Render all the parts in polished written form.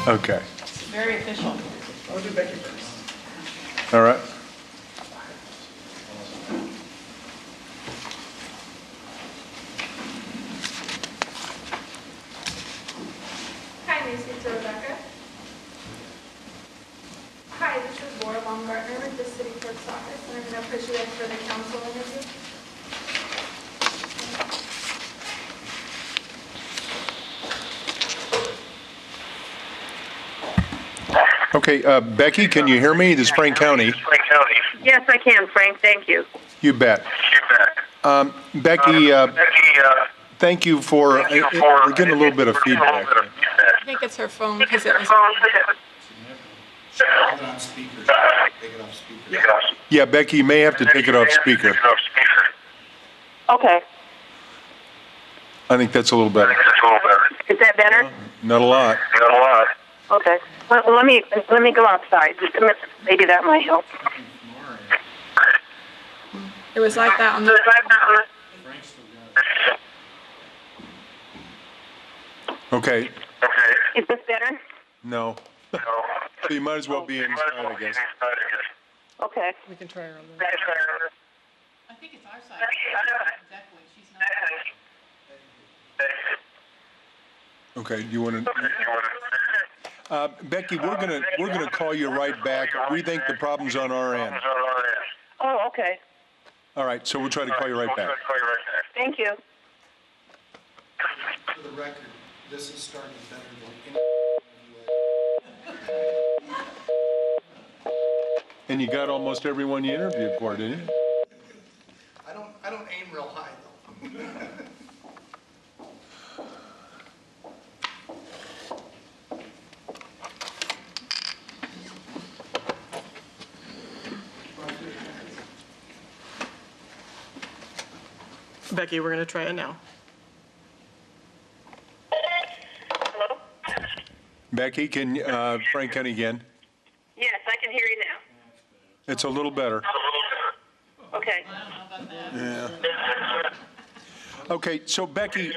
Okay. It's very official. I'll do Becky first. All right. Hi, may I speak to Rebecca? Hi, this is Laura Baumgartner with the City Clerk's Office, and I'm going to put you in for the council interview. Okay, Becky, can you hear me? This is Frank County. Yes, I can, Frank. Thank you. You bet. Becky, thank you for, we're getting a little bit of feedback. I think it's her phone because it was. Put it on speaker. Take it off speaker. Yeah, Becky, you may have to take it off speaker. Okay. I think that's a little better. Is that better? Not a lot. Okay. Well, let me go outside. Just a minute. Maybe that might help. It was like that on the. Okay. Is this better? No. So you might as well be inside, I guess. Okay. We can try her on I think it's our side. Exactly. She's not. Okay, do you want to? Becky, we're gonna call you right back. We think the problem's on our end. Oh, okay. All right, so we'll try to call you right back. Thank you. For the record, this is starting better than And you got almost everyone you interviewed for, didn't you? I don't aim real high though. Becky, we're going to try it now. Hello? Becky, can Frank County again? Yes, I can hear you now. It's a little better. Okay. Yeah. Okay, so Becky,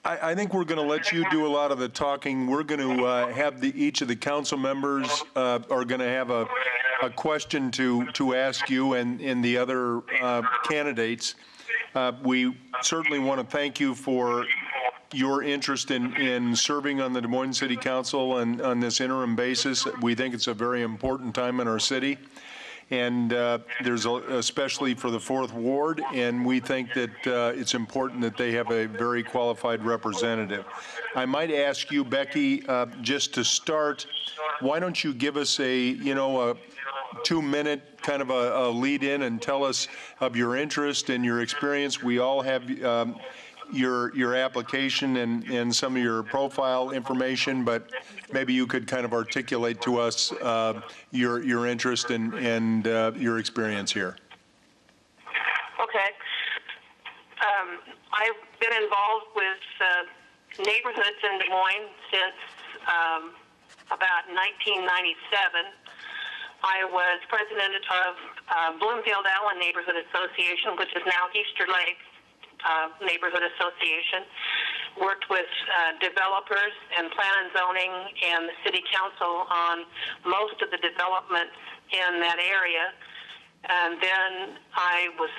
I think we're going to let you do a lot of the talking. We're going to have each of the council members are going to have a question to ask you and the other candidates. We certainly want to thank you for your interest in serving on the Des Moines City Council and on this interim basis. We think it's a very important time in our city. And there's especially for the 4th Ward, and we think that it's important that they have a very qualified representative. I might ask you, Becky, just to start, why don't you give us a 2-minute kind of a lead in and tell us of your interest and your experience. We all have your application and some of your profile information, but maybe you could kind of articulate to us your interest and your experience here. Okay. I've been involved with neighborhoods in Des Moines since about 1997. I was president of Bloomfield Allen Neighborhood Association, which is now Easter Lake Neighborhood Association. Worked with developers and plan and zoning and the city council on most of the developments in that area. And then I was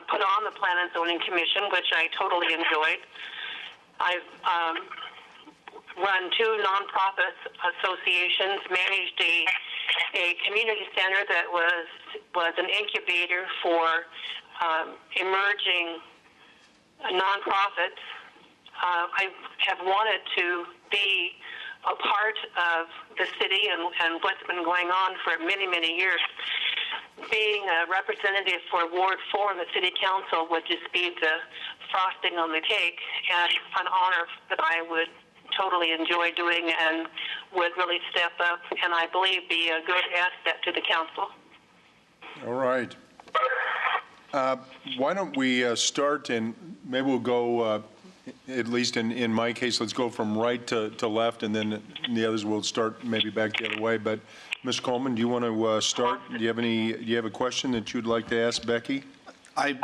put on the Plan and Zoning Commission, which I totally enjoyed. I've run 2 nonprofit associations, managed a community center that was an incubator for emerging nonprofits. I have wanted to be a part of the city and what's been going on for many, many years. Being a representative for Ward 4 in the City Council would just be the frosting on the cake, and an honor that I would totally enjoy doing and would really step up and I believe be a good asset to the council. All right. Why don't we start, and maybe we'll go, at least in my case, let's go from right to left, and then the others will start maybe back the other way. But Mr. Coleman, do you want to start? Do you have a question that you'd like to ask Becky? I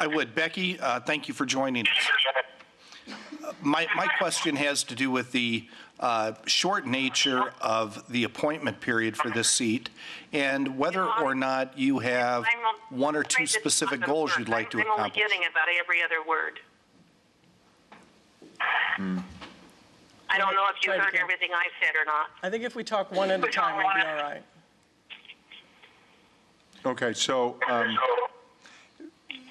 would. Becky, thank you for joining us. My question has to do with the short nature of the appointment period for this seat and whether or not you have one or two specific goals you'd like to I'm only accomplish. getting about every other word. I don't know if you Try it heard again. everything I said or not. I think if we talk one at a time, we'll be all right. Okay, so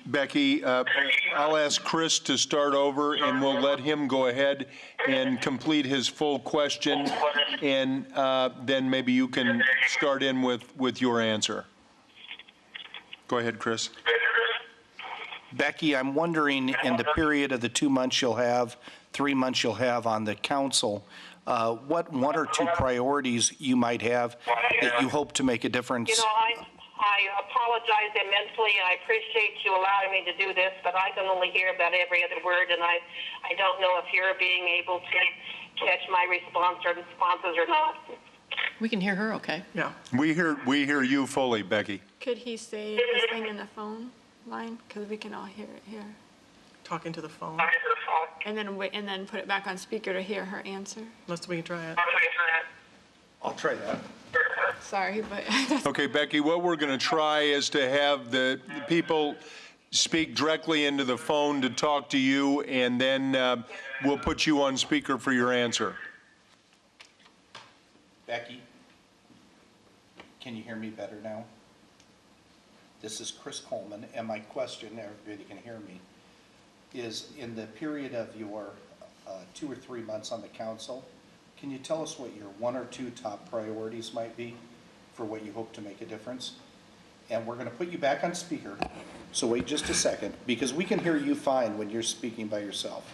Becky, I'll ask Chris to start over, and we'll let him go ahead and complete his full question, and then maybe you can start in with your answer. Go ahead, Chris. Becky, I'm wondering, in the period of the 2 months you'll have, 3 months you'll have on the council, what one or two priorities you might have that you hope to make a difference? You know, I apologize immensely. I appreciate you allowing me to do this, but I can only hear about every other word, and I don't know if you're being able to catch my responses or not. We can hear her okay. Yeah. We hear you fully, Becky. Could he say his thing in the phone line? Because we can all hear it here. Talking to the phone. And then put it back on speaker to hear her answer. Let's we can try it. I'll try that. Sorry, but that's Okay, Becky, what we're going to try is to have the people speak directly into the phone to talk to you, and then we'll put you on speaker for your answer. Becky, can you hear me better now? This is Chris Coleman, and my question, everybody can hear me, is in the period of your 2 or 3 months on the council, can you tell us what your one or two top priorities might be for what you hope to make a difference? And we're going to put you back on speaker, so wait just a second, because we can hear you fine when you're speaking by yourself.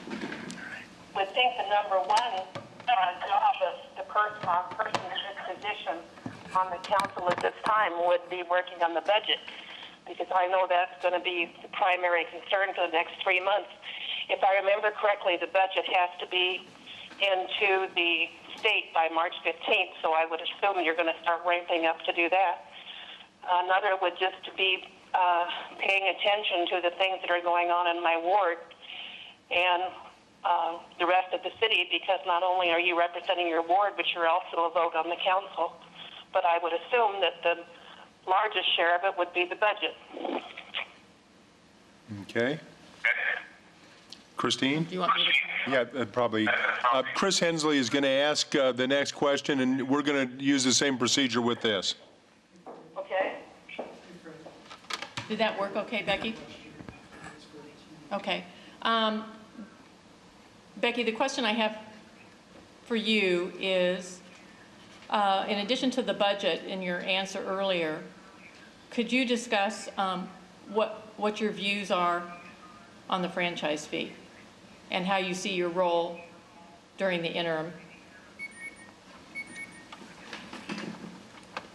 I think the number one job of the person in this position on the council at this time would be working on the budget, because I know that's going to be the primary concern for the next 3 months. If I remember correctly, the budget has to be into the state by March 15th, so I would assume you're going to start ramping up to do that. Another would just to be paying attention to the things that are going on in my ward and the rest of the city, because not only are you representing your ward, but you're also a vote on the council. But I would assume that the largest share of it would be the budget. Okay. Christine? Do you want me to? Yeah, probably. Chris Hensley is going to ask the next question, and we're going to use the same procedure with this. Okay? Did that work okay, Becky? Okay. Becky, the question I have for you is, in addition to the budget in your answer earlier, could you discuss what your views are on the franchise fee and how you see your role during the interim?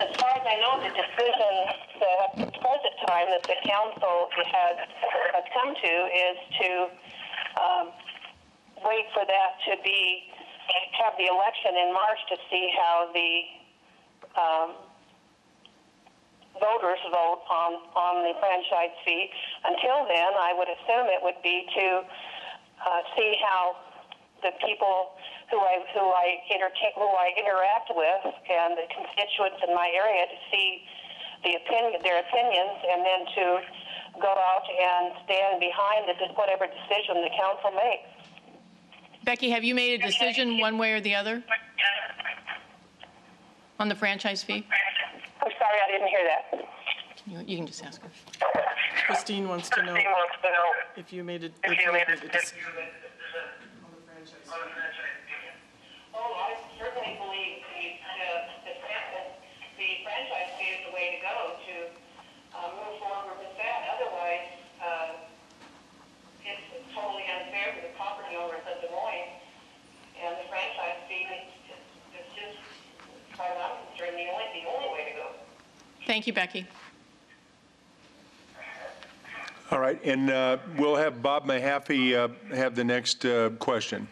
As far as I know, the decision at the present time that the council has come to is to wait for that to have the election in March to see how the voters vote on the franchise fee. Until then, I would assume it would be to see how the people who I interact with and the constituents in my area to see their opinions, and then to go out and stand behind whatever decision the council makes. Becky, have you made a decision one way or the other on the franchise fee? I'm sorry, I didn't hear that. You can just ask her. Christine wants to know if you made a decision on the franchise. Oh, I certainly believe the franchise fee is the way to go to move forward with that. Otherwise, it's totally unfair to the property owners of Des Moines, and the franchise fee is just, as far as I'm concerned, the only way to go. Thank you, Becky. All right, and we'll have Bob Mahaffey have the next question.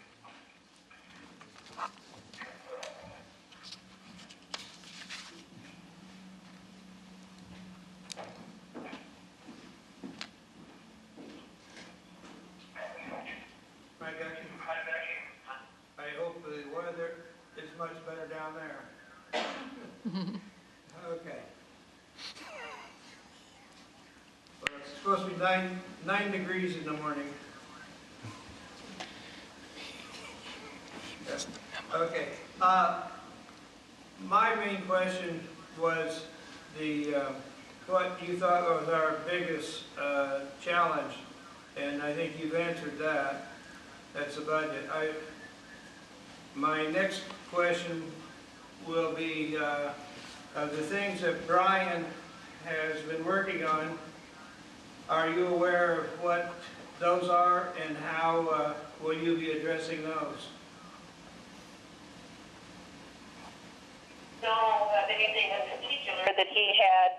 much better down there. Okay. Well, it's supposed to be 9 degrees in the morning. Yes. Okay. My main question was what you thought was our biggest challenge, and I think you've answered that. That's the budget. My next question will be of the things that Brian has been working on. Are you aware of what those are, and how will you be addressing those? No, anything in particular that he had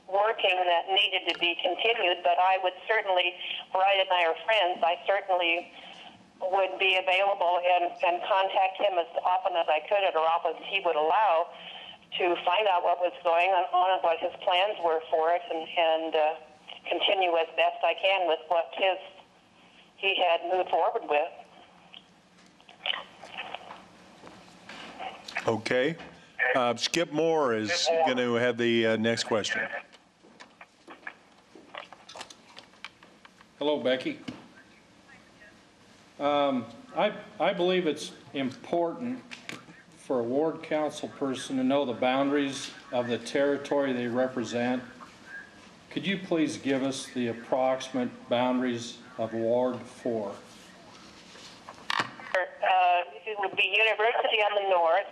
working that needed to be continued, but I would certainly, Brian and I are friends, I certainly would be available and contact him as often as I could, or often as he would allow, to find out what was going on and what his plans were for it, and continue as best I can with what he had moved forward with. Okay. Skip Moore is going to have the next question. Hello, Becky. I believe it's important for a ward council person to know the boundaries of the territory they represent. Could you please give us the approximate boundaries of Ward 4? It would be University on the north,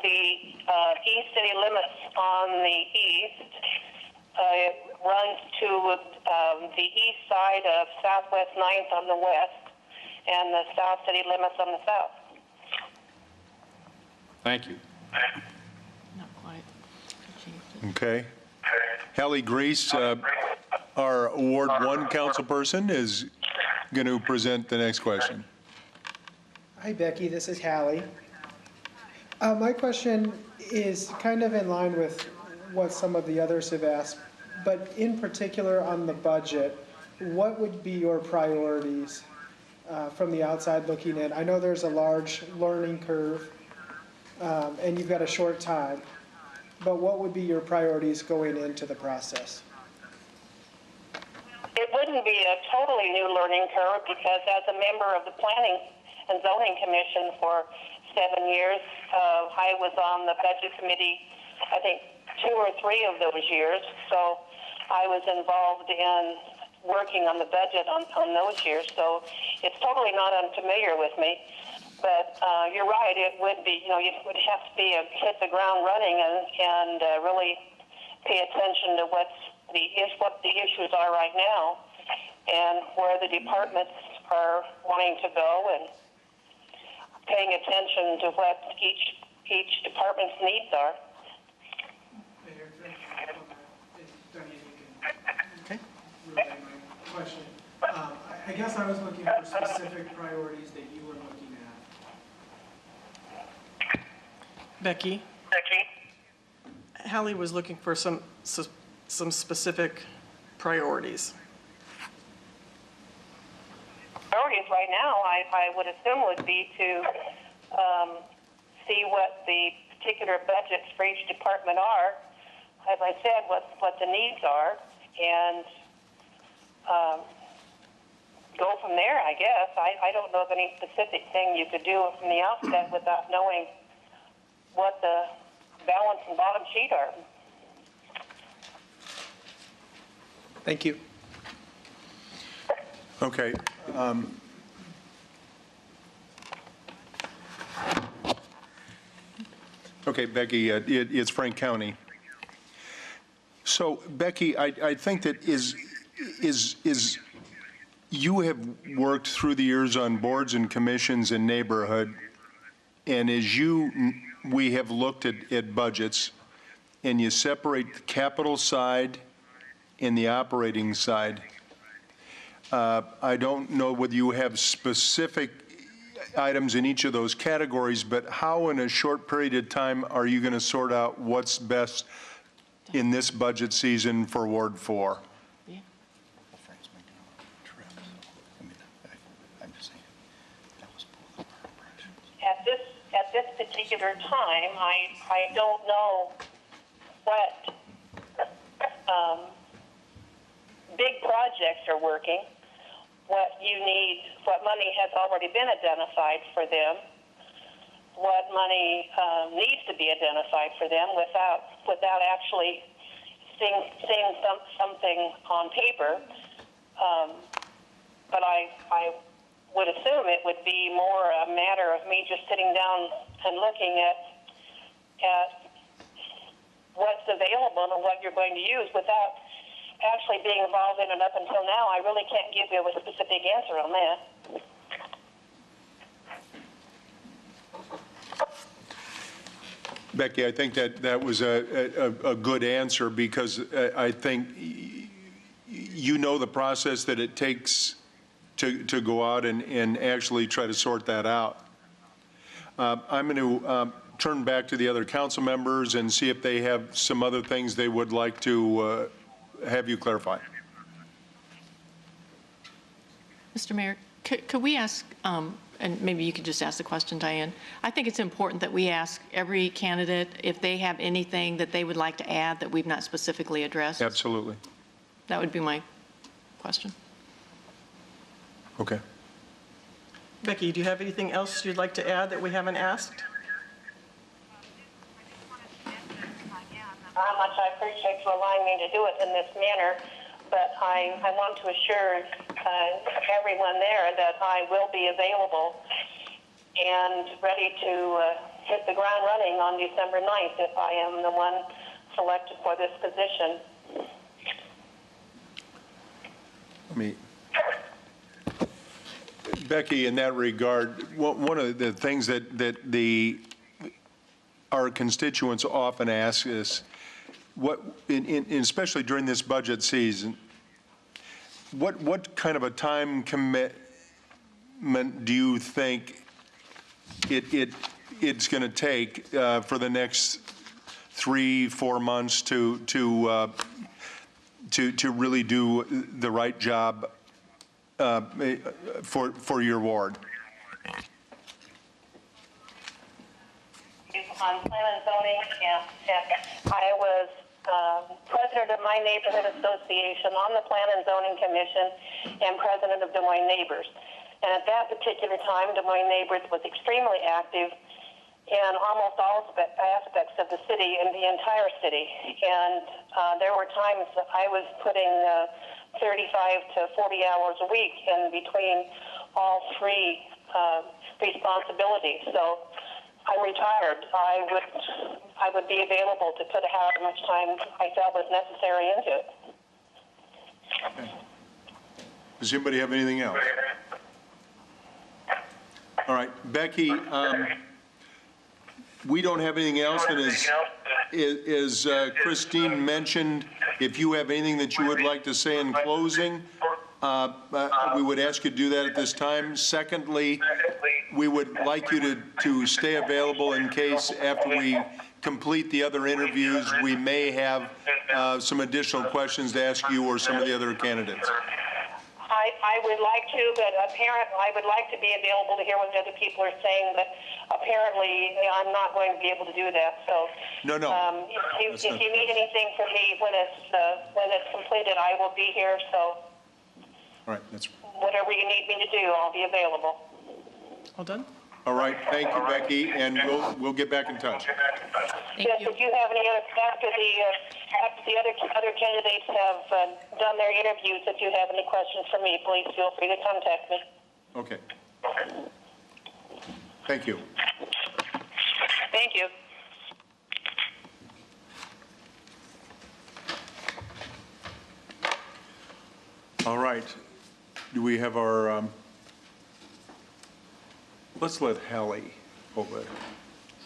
the East City limits on the east. It runs to the east side of Southwest 9th on the west, and the South City limits on the south. Thank you. Not quite. Okay. Hallie Grease, our Ward 1 councilperson, is going to present the next question. Hi, Becky. This is Hallie. My question is kind of in line with what some of the others have asked, but in particular on the budget, what would be your priorities from the outside looking in? I know there's a large learning curve, and you've got a short time, but what would be your priorities going into the process? It wouldn't be a totally new learning curve, because as a member of the Planning and Zoning Commission for 7 years, I was on the Budget Committee, I think 2 or 3 of those years, so I was involved in working on the budget on those years, so it's totally not unfamiliar with me. But you're right, it would be, you would have to hit the ground running and really pay attention to what the issues are right now, and where the departments are wanting to go, and paying attention to what each department's needs are. Mayor, Diane, you can relay my question. I guess I was looking for specific priorities that you were looking at. Becky, Hallie was looking for some specific priorities. Priorities right now, I would assume, would be to see what the particular budgets for each department are, as I said, what the needs are, and go from there, I guess. I don't know of any specific thing you could do from the outset without knowing what the balance and bottom sheet are. Thank you. Okay. Okay, Becky, it's Frank County. So, Becky, I think that is you have worked through the years on boards and commissions and neighborhood, and as we have looked at budgets, and you separate the capital side and the operating side. I don't know whether you have specific items in each of those categories, but how in a short period of time are you going to sort out what's best in this budget season for Ward 4? Yeah. At this particular time, I don't know what big projects are working, what you need, what money has already been identified for them, what money needs to be identified for them without actually seeing something on paper. But I would assume it would be more a matter of me just sitting down and looking at what's available and what you're going to use without actually being involved in it. Up until now, I really can't give you a specific answer on that. Becky, I think that was a good answer, because I think you know the process that it takes to go out and actually try to sort that out. I'm going to turn back to the other council members and see if they have some other things they would like to have you clarify. Mr. Mayor, could we ask, and maybe you could just ask the question, Diane. I think it's important that we ask every candidate if they have anything that they would like to add that we've not specifically addressed. Absolutely. That would be my question. Okay. Becky, do you have anything else you'd like to add that we haven't asked? How much I appreciate you allowing me to do it in this manner, but I want to assure everyone there that I will be available and ready to hit the ground running on December 9th if I am the one selected for this position. Becky, in that regard, one of the things that our constituents often ask is, especially during this budget season, what kind of a time commitment do you think it's going to take for the next 3-4 months to really do the right job for your ward? On plan and zoning, I was president of my neighborhood association on the Plan and Zoning Commission and president of Des Moines Neighbors. And at that particular time, Des Moines Neighbors was extremely active in almost all aspects of the city and the entire city. And there were times that I was putting 35 to 40 hours a week in between all three responsibilities. So I'm retired. I would be available to put however much time I felt was necessary into it. Okay. Does anybody have anything else? All right, Becky, we don't have anything else, and as Christine mentioned, if you have anything that you would like to say in closing, we would ask you to do that at this time. Secondly, we would like you to stay available in case, after we complete the other interviews, we may have some additional questions to ask you or some of the other candidates. I would like to, but I would like to be available to hear what the other people are saying, but apparently I'm not going to be able to do that. So no. If you need anything from me when it's completed, I will be here. So all right, whatever you need me to do, I'll be available. All done? All right, thank you, Becky, and we'll get back in touch. Thank you. If you have any other, after the other candidates have done their interviews, if you have any questions for me, please feel free to contact me. Okay. Thank you. Thank you. All right. Do we have our, let's let Hallie over there.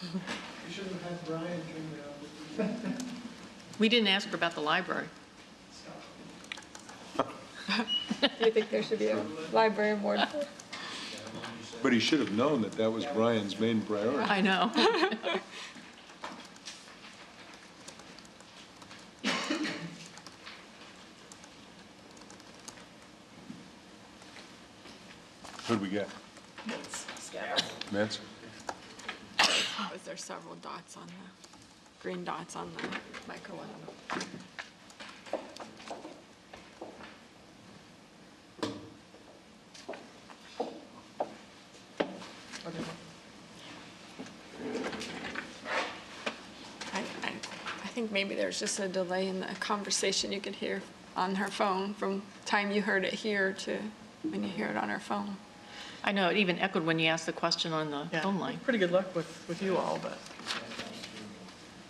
You should have had Brian come around. We didn't ask her about the library. Do you think there should be a library board? But he should have known that was Brian's main priority. I know. Who'd we get? Mintz? Was there several dots on the, green dots on the microphone? I think maybe there's just a delay in the conversation you could hear on her phone from time you heard it here to when you hear it on her phone. I know, it even echoed when you asked the question on the Yeah, phone line. pretty good luck with you all, but.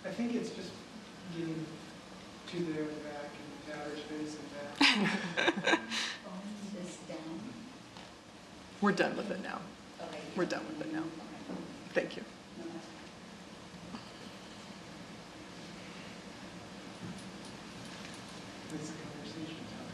I think it's just getting to there and back and outer space and back. We're done with it now. We're done with it now. Thank you. It's a conversation time.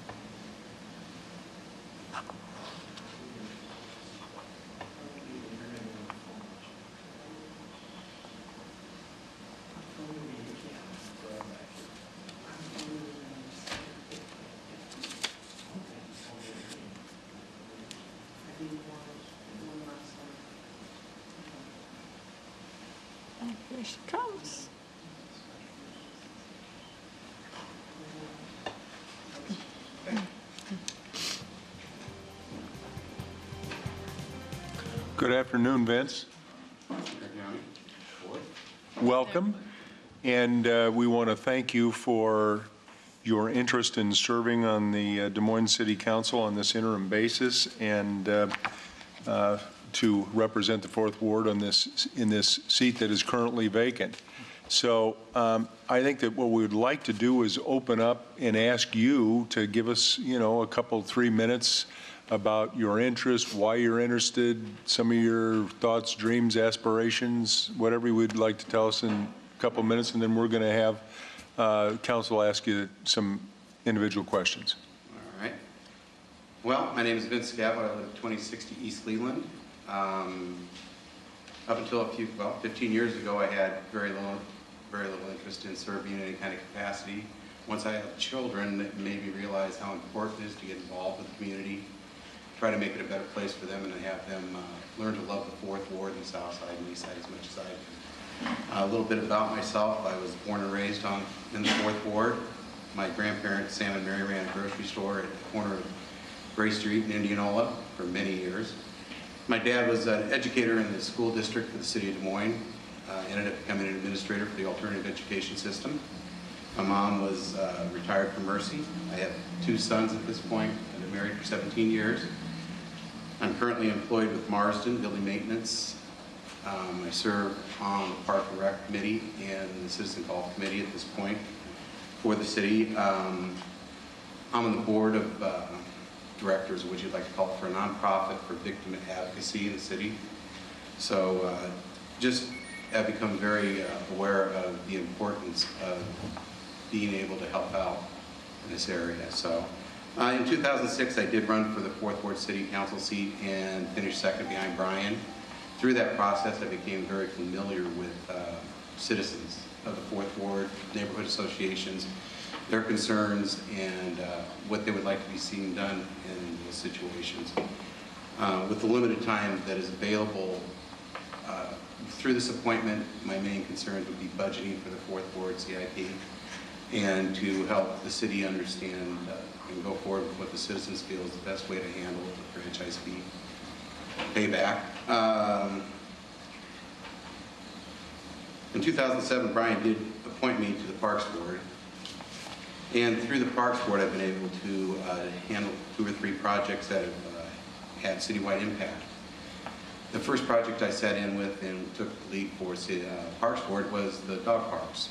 Here she comes. Good afternoon, Vince. Welcome. And we want to thank you for your interest in serving on the Des Moines City Council on this interim basis and to represent the Fourth Ward on in this seat that is currently vacant. So I think that what we would like to do is open up and ask you to give us, a couple, 3 minutes about your interest, why you're interested, some of your thoughts, dreams, aspirations, whatever you would like to tell us in a couple of minutes, and then we're going to have council ask you some individual questions. All right. Well, my name is Vince Scavo. I live at 2060 East Leland. Up until 15 years ago, I had very little interest in serving in any kind of capacity. Once I had children, it made me realize how important it is to get involved with the community, try to make it a better place for them, and to have them learn to love the Fourth Ward and the South Side and East Side as much as I can. A little bit about myself. I was born and raised in the Fourth Ward. My grandparents, Sam and Mary, ran a grocery store at the corner of Gray Street in Indianola for many years. My dad was an educator in the school district for the city of Des Moines. Ended up becoming an administrator for the alternative education system. My mom was retired from Mercy. I have 2 sons at this point. I've been married for 17 years. I'm currently employed with Marsden Building Maintenance. I serve on the Park and Rec Committee and the Citizen Golf Committee at this point for the city. I'm on the board of directors, what you'd like to call it, for a nonprofit for victim advocacy in the city. So just have become very aware of the importance of being able to help out in this area. So in 2006, I did run for the Fourth Ward City Council seat and finished second behind Brian. Through that process, I became very familiar with citizens of the Fourth Ward, neighborhood associations, their concerns, and what they would like to be seen done in those situations. With the limited time that is available through this appointment, my main concerns would be budgeting for the Fourth Ward CIP and to help the city understand and go forward with what the citizens feel is the best way to handle the franchise fee payback. In 2007, Brian did appoint me to the Parks Board. And through the Parks Board, I've been able to handle 2 or 3 projects that have had citywide impact. The first project I sat in with and took the lead for Parks Board was the dog parks.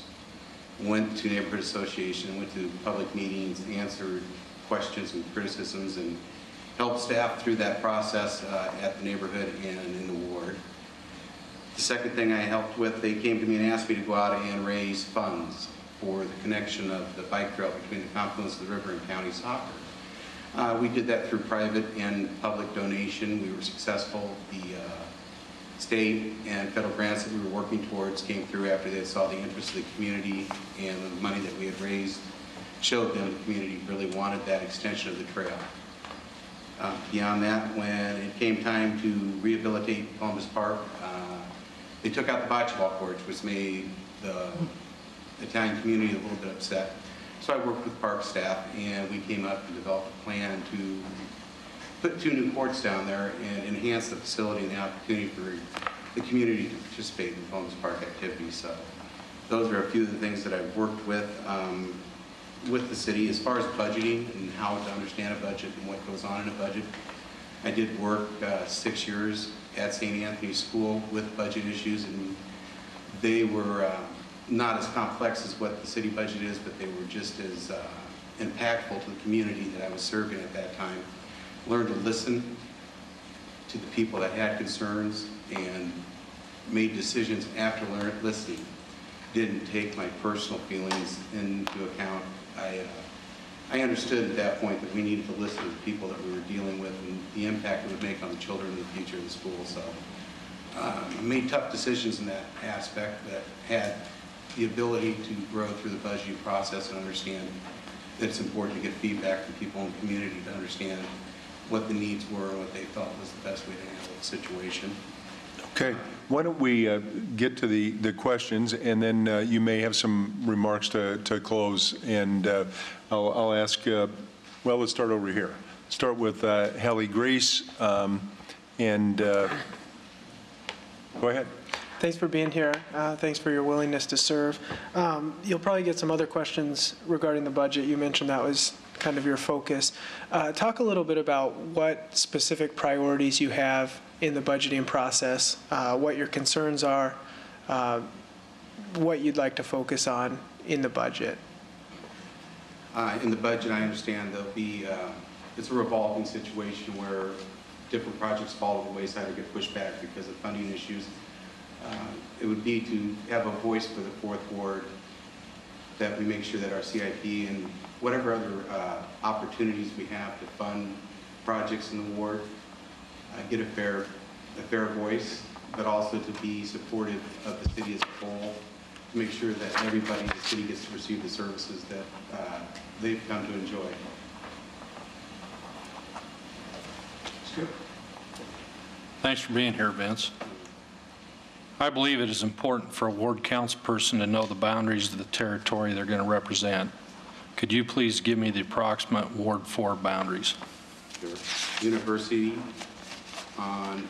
Went to neighborhood association, went to public meetings, answered questions and criticisms, and helped staff through that process at the neighborhood and in the ward. The second thing I helped with, they came to me and asked me to go out and raise funds for the connection of the bike trail between the confluence of the river and county soccer. We did that through private and public donation. We were successful. The state and federal grants that we were working towards came through after they saw the interest of the community, and the money that we had raised showed them the community really wanted that extension of the trail. Beyond that, when it came time to rehabilitate Columbus Park, They took out the bocce ball courts, which made the Italian community a little bit upset. So I worked with park staff, and we came up and developed a plan to put 2 new courts down there and enhance the facility and the opportunity for the community to participate in Columbus Park activities. So those are a few of the things that I've worked with the city. As far as budgeting and how to understand a budget and what goes on in a budget, I did work 6 years at St. Anthony's School with budget issues, and they were not as complex as what the city budget is, but they were just as impactful to the community that I was serving at that time. Learned to listen to the people that had concerns and made decisions after listening. Didn't take my personal feelings into account. I understood at that point that we needed to listen to the people that we were dealing with and the impact it would make on the children and the future of the school. So I made tough decisions in that aspect, but had the ability to grow through the budgeting process and understand that it's important to get feedback from people in the community to understand what the needs were and what they felt was the best way to handle the situation. Okay, why don't we get to the questions, and then you may have some remarks to close, and I'll ask, well, let's start over here. Start with Hallie Grease, and go ahead. Thanks for being here. Thanks for your willingness to serve. You'll probably get some other questions regarding the budget. You mentioned that was kind of your focus. Talk a little bit about what specific priorities you have in the budgeting process, what your concerns are, what you'd like to focus on in the budget. In the budget, I understand there'll be, it's a revolving situation where different projects fall to the wayside or get pushed back because of funding issues. It would be to have a voice for the 4th Ward, that we make sure that our CIP and whatever other opportunities we have to fund projects in the ward get a fair voice, but also to be supportive of the city as a whole, to make sure that everybody in the city gets to receive the services that they've come to enjoy. Thanks for being here, Vince. I believe it is important for a ward council person to know the boundaries of the territory they're going to represent. Could you please give me the approximate Ward 4 boundaries? Sure. University on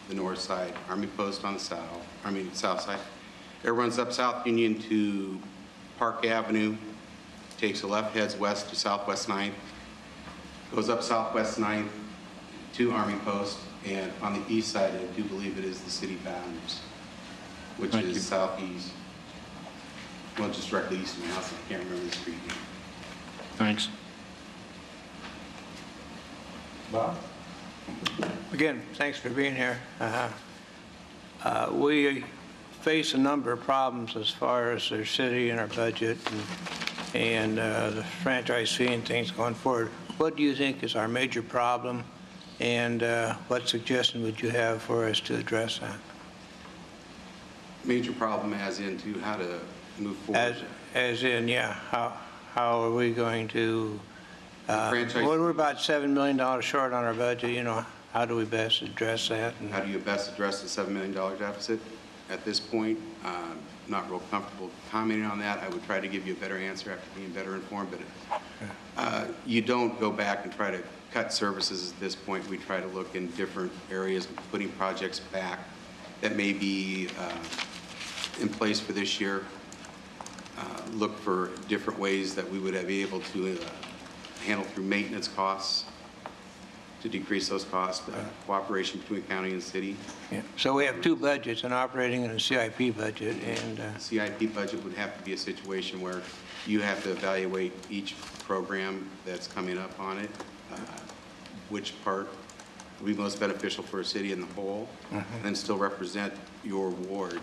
the north side, Army Post on the south side. It runs up South Union to Park Avenue, takes a left, heads west to Southwest 9th, goes up Southwest 9th to Army Post, and on the east side, I do believe it is the city boundaries, which is southeast. Well, just directly east of my house. I can't remember the street name. Thanks. Bob? Again, thanks for being here. We face a number of problems as far as our city and our budget and the franchise fee and things going forward. What do you think is our major problem, and what suggestion would you have for us to address that? Major problem as into how to move forward? As in, yeah, how are we going to, we're about $7 million short on our budget, you know, how do we best address that? How do you best address the $7 million deficit? At this point, not real comfortable commenting on that. I would try to give you a better answer after being better informed, but you don't go back and try to cut services at this point. We try to look in different areas, putting projects back that may be in place for this year. Look for different ways that we would be able to handle through maintenance costs to decrease those costs, cooperation between county and city. Yeah. So we have 2 budgets, an operating and a CIP budget, and CIP budget would have to be a situation where you have to evaluate each program that's coming up on it, which part would be most beneficial for a city in the whole, and still represent your ward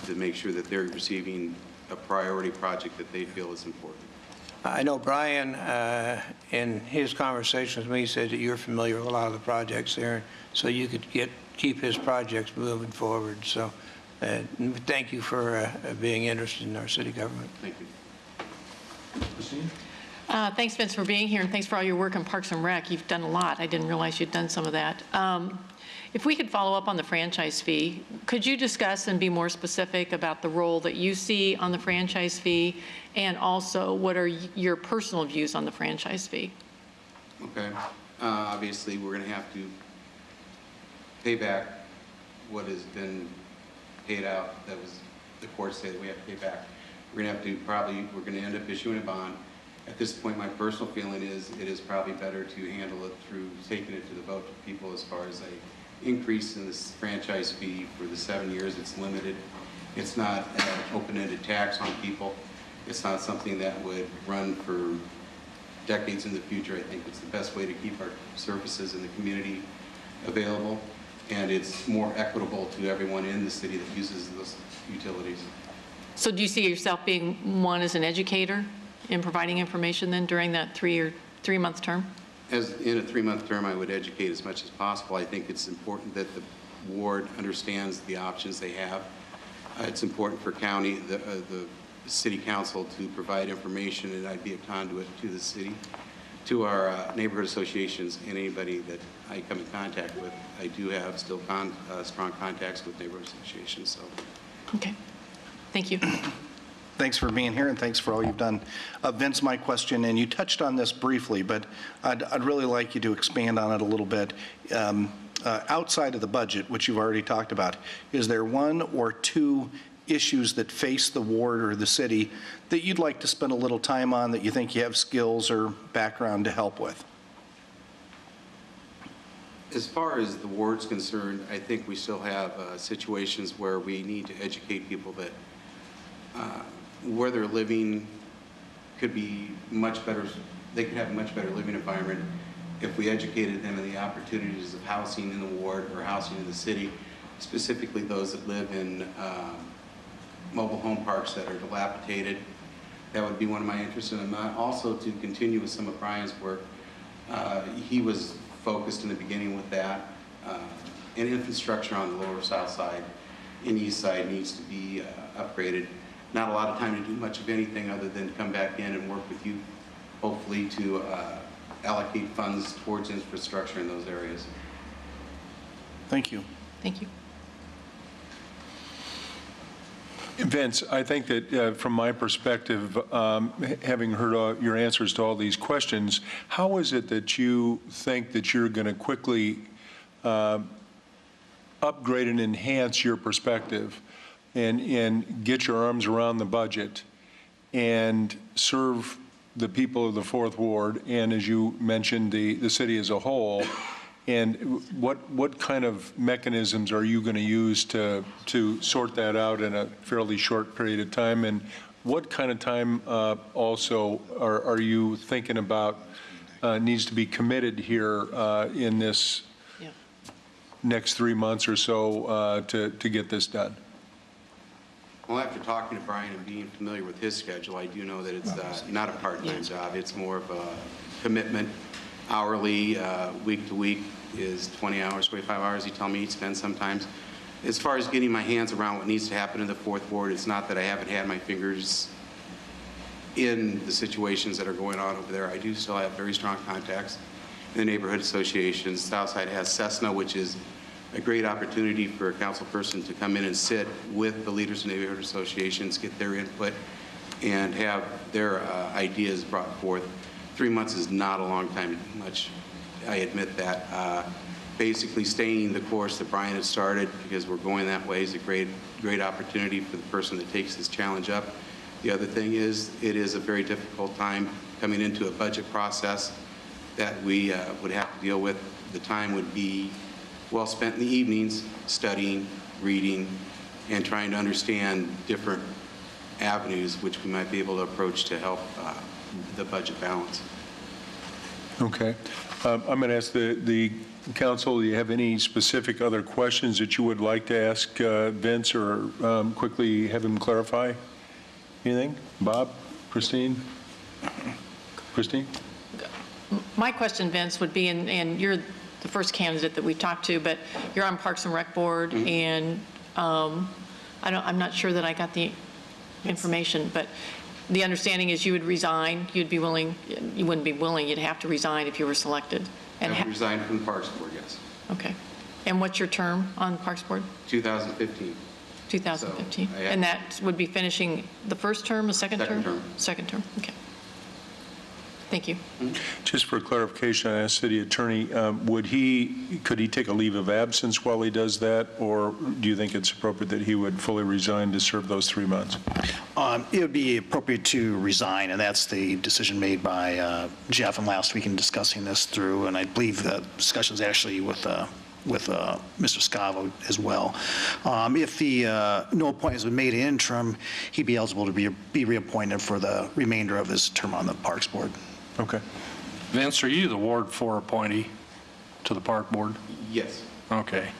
to make sure that they're receiving a priority project that they feel is important. I know Brian, in his conversations with me, said that you're familiar with a lot of the projects there, so you could keep his projects moving forward. So thank you for being interested in our city government. Thank you. Christine? Thanks, Vince, for being here, and thanks for all your work on Parks and Rec. You've done a lot. I didn't realize you'd done some of that. If we could follow up on the franchise fee, could you discuss and be more specific about the role that you see on the franchise fee, and also what are your personal views on the franchise fee? Okay. Obviously, we're going to have to pay back what has been paid out. That was the courts say that we have to pay back. We're going to have to we're going to end up issuing a bond. At this point, my personal feeling is it is probably better to handle it through taking it to the vote of people as far as a increase in this franchise fee for the 7 years. It's limited. It's not an open-ended tax on people. It's not something that would run for decades in the future. I think it's the best way to keep our services in the community available, and it's more equitable to everyone in the city that uses those utilities. So do you see yourself being one as an educator in providing information then during that three-month term? As in a 3-month term, I would educate as much as possible. I think it's important that the ward understands the options they have. It's important for the city council to provide information, and I'd be a conduit to the city, to our neighborhood associations, and anybody that I come in contact with. I do have still strong contacts with neighborhood associations. So. Okay. Thank you. Thanks for being here, and thanks for all you've done. Vince, my question, and you touched on this briefly, but I'd really like you to expand on it a little bit. Outside of the budget, which you've already talked about, is there one or two issues that face the ward or the city that you'd like to spend a little time on that you think you have skills or background to help with? As far as the ward's concerned, I think we still have situations where we need to educate people that where they're living could be much better. They could have a much better living environment if we educated them in the opportunities of housing in the ward or housing in the city, specifically those that live in mobile home parks that are dilapidated. That would be one of my interests, and also to continue with some of Brian's work. He was focused in the beginning with that. And infrastructure on the lower south side and east side needs to be upgraded. Not a lot of time to do much of anything other than come back in and work with you, hopefully to allocate funds towards infrastructure in those areas. Thank you. Thank you. Vince, I think that from my perspective, having heard your answers to all these questions, how is it that you think that you're going to quickly upgrade and enhance your perspective and get your arms around the budget and serve the people of the Fourth Ward and, as you mentioned, the city as a whole? And what kind of mechanisms are you going to use to sort that out in a fairly short period of time? And what kind of time also are you thinking about needs to be committed here in this next 3 months or so to get this done? Well, after talking to Brian and being familiar with his schedule, I do know that it's not a part-time job. It's more of a commitment. Hourly, week to week is 20 hours, 25 hours, he told me he'd spend sometimes. As far as getting my hands around what needs to happen in the Fourth Ward, it's not that I haven't had my fingers in the situations that are going on over there. I do still have very strong contacts in the neighborhood associations. Southside has Cessna, which is a great opportunity for a council person to come in and sit with the leaders of neighborhood associations, get their input, and have their ideas brought forth. 3 months is not a long time, much, I admit that. Basically staying the course that Brian had started, because we're going that way, is a great opportunity for the person that takes this challenge up. The other thing is, it is a very difficult time coming into a budget process that we would have to deal with. The time would be well spent in the evenings, studying, reading, and trying to understand different avenues which we might be able to approach to help the budget balance. Okay. I'm going to ask the council, do you have any specific other questions that you would like to ask Vince, or quickly have him clarify? Anything? Bob? Christine? Christine? My question, Vince, would be, and you're the first candidate that we talked to, but you're on Parks and Rec Board, and I'm not sure that I got the information, but the understanding is you would resign, you wouldn't be willing, you'd have to resign if you were selected. I would resign from the Parks Board, yes. Okay. And what's your term on the Parks Board? 2015. 2015. So, And that would be finishing the first term, the second term? Second term. Second term, okay. Thank you. Just for clarification, I asked City Attorney, could he take a leave of absence while he does that, or do you think it's appropriate that he would fully resign to serve those 3 months? It would be appropriate to resign, and that's the decision made by Jeff and last week in discussing this through, and I believe the discussion's actually with Mr. Scavo as well. If no appointment has been made in interim, he'd be eligible to be reappointed for the remainder of his term on the Parks Board. Okay. Vince, are you the Ward 4 appointee to the Park Board? Yes. Okay.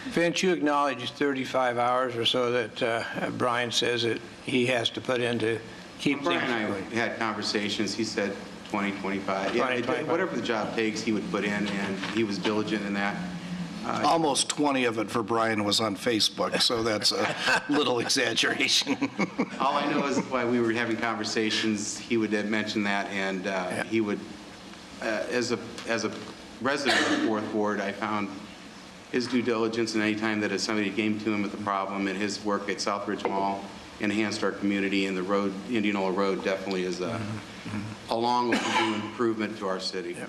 Vince, you acknowledge 35 hours or so that Brian says that he has to put in to keep Brian things and I going. had conversations. He said 20, 25. 20, Yeah, 25. whatever the job takes, he would put in, and he was diligent in that. Almost 20 of it for Brian was on Facebook, so that's a little exaggeration. All I know is while we were having conversations, he would mention that, and he would, as a resident of the Fourth Ward, I found his due diligence, and any time that if somebody came to him with a problem, and his work at Southbridge Mall enhanced our community, and the road, Indianola Road, definitely is a long overdue improvement to our city. Yeah.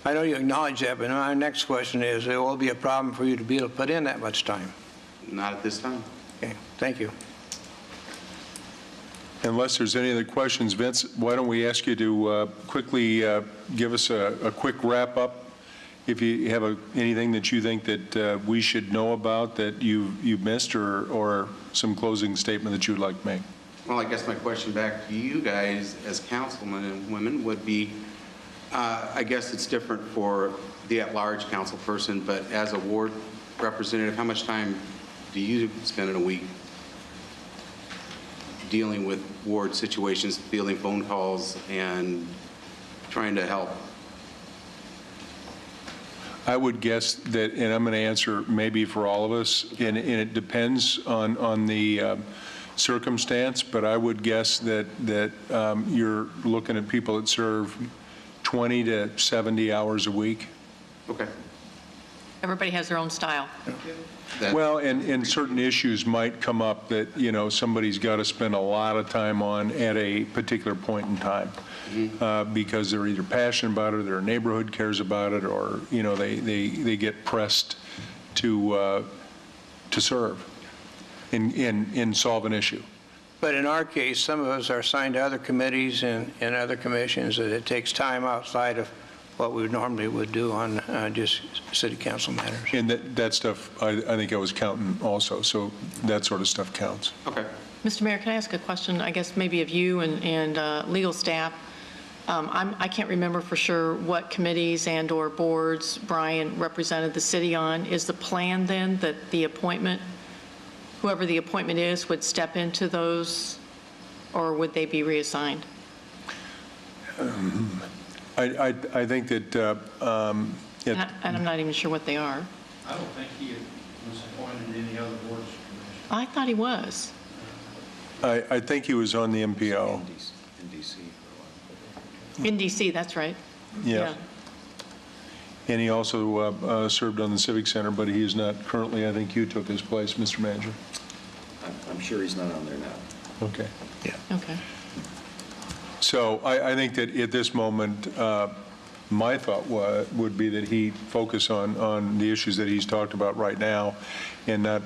I know you acknowledge that, but my next question is, there will be a problem for you to be able to put in that much time? Not at this time. Okay, thank you. Unless there's any other questions, Vince, why don't we ask you to quickly give us a quick wrap-up, if you have anything that you think that we should know about that you've missed, or some closing statement that you would like to make. Well, I guess my question back to you guys as councilmen and women would be, I guess it's different for the at-large council person, but as a ward representative, how much time do you spend in a week dealing with ward situations, fielding phone calls, and trying to help? I would guess that, and I'm going to answer maybe for all of us, and it depends on the circumstance, but I would guess that you're looking at people that serve 20 to 70 hours a week. Okay. Everybody has their own style. Well, and certain issues might come up that, somebody's got to spend a lot of time on at a particular point in time, because they're either passionate about it, their neighborhood cares about it, or, they get pressed to serve and solve an issue. But in our case, some of us are assigned to other committees and other commissions that it takes time outside of what we normally would do on just city council matters. And that stuff, I think I was counting also, so that sort of stuff counts. Okay. Mr. Mayor, can I ask a question, I guess maybe of you and legal staff? I can't remember for sure what committees and/or boards Brian represented the city on. Is the plan then that the appointment, whoever the appointment is, would step into those, or would they be reassigned? I think that... And I'm not even sure what they are. I don't think he was appointed to any other boards or commissions. I thought he was. I think he was on the MPO. In D.C., that's right. Yeah. And he also served on the Civic Center, but he is not currently. I think you took his place, Mr. Manager. I'm sure he's not on there now. Okay. Yeah. Okay. So I think that at this moment, my thought would be that he focus on the issues that he's talked about right now, and not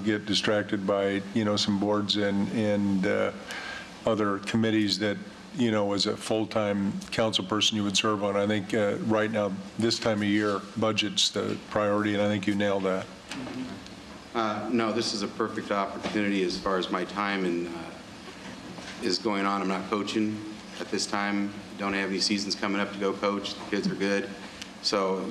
get distracted by some boards and other committees that as a full-time council person you would serve on. I think right now, this time of year, budget's the priority, and I think you nailed that. No, this is a perfect opportunity as far as my time is going on. I'm not coaching at this time. Don't have any seasons coming up to go coach. The kids are good. So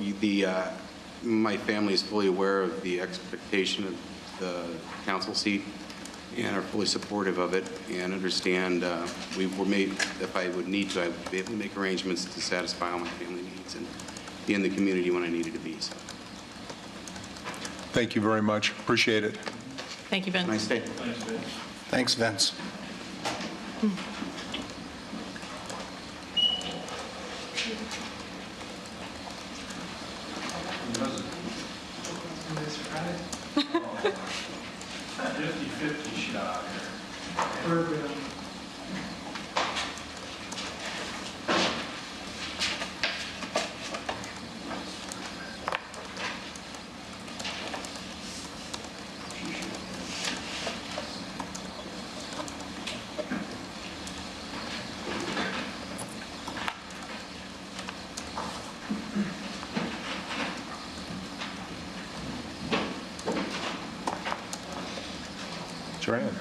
my family is fully aware of the expectation of the council seat and are fully supportive of it, and understand we were made, if I would need to, I would be able to make arrangements to satisfy all my family needs and be in the community when I needed to be. So. Thank you very much. Appreciate it. Thank you, Vince. Nice day. Thanks, Vince. shot. Joanne.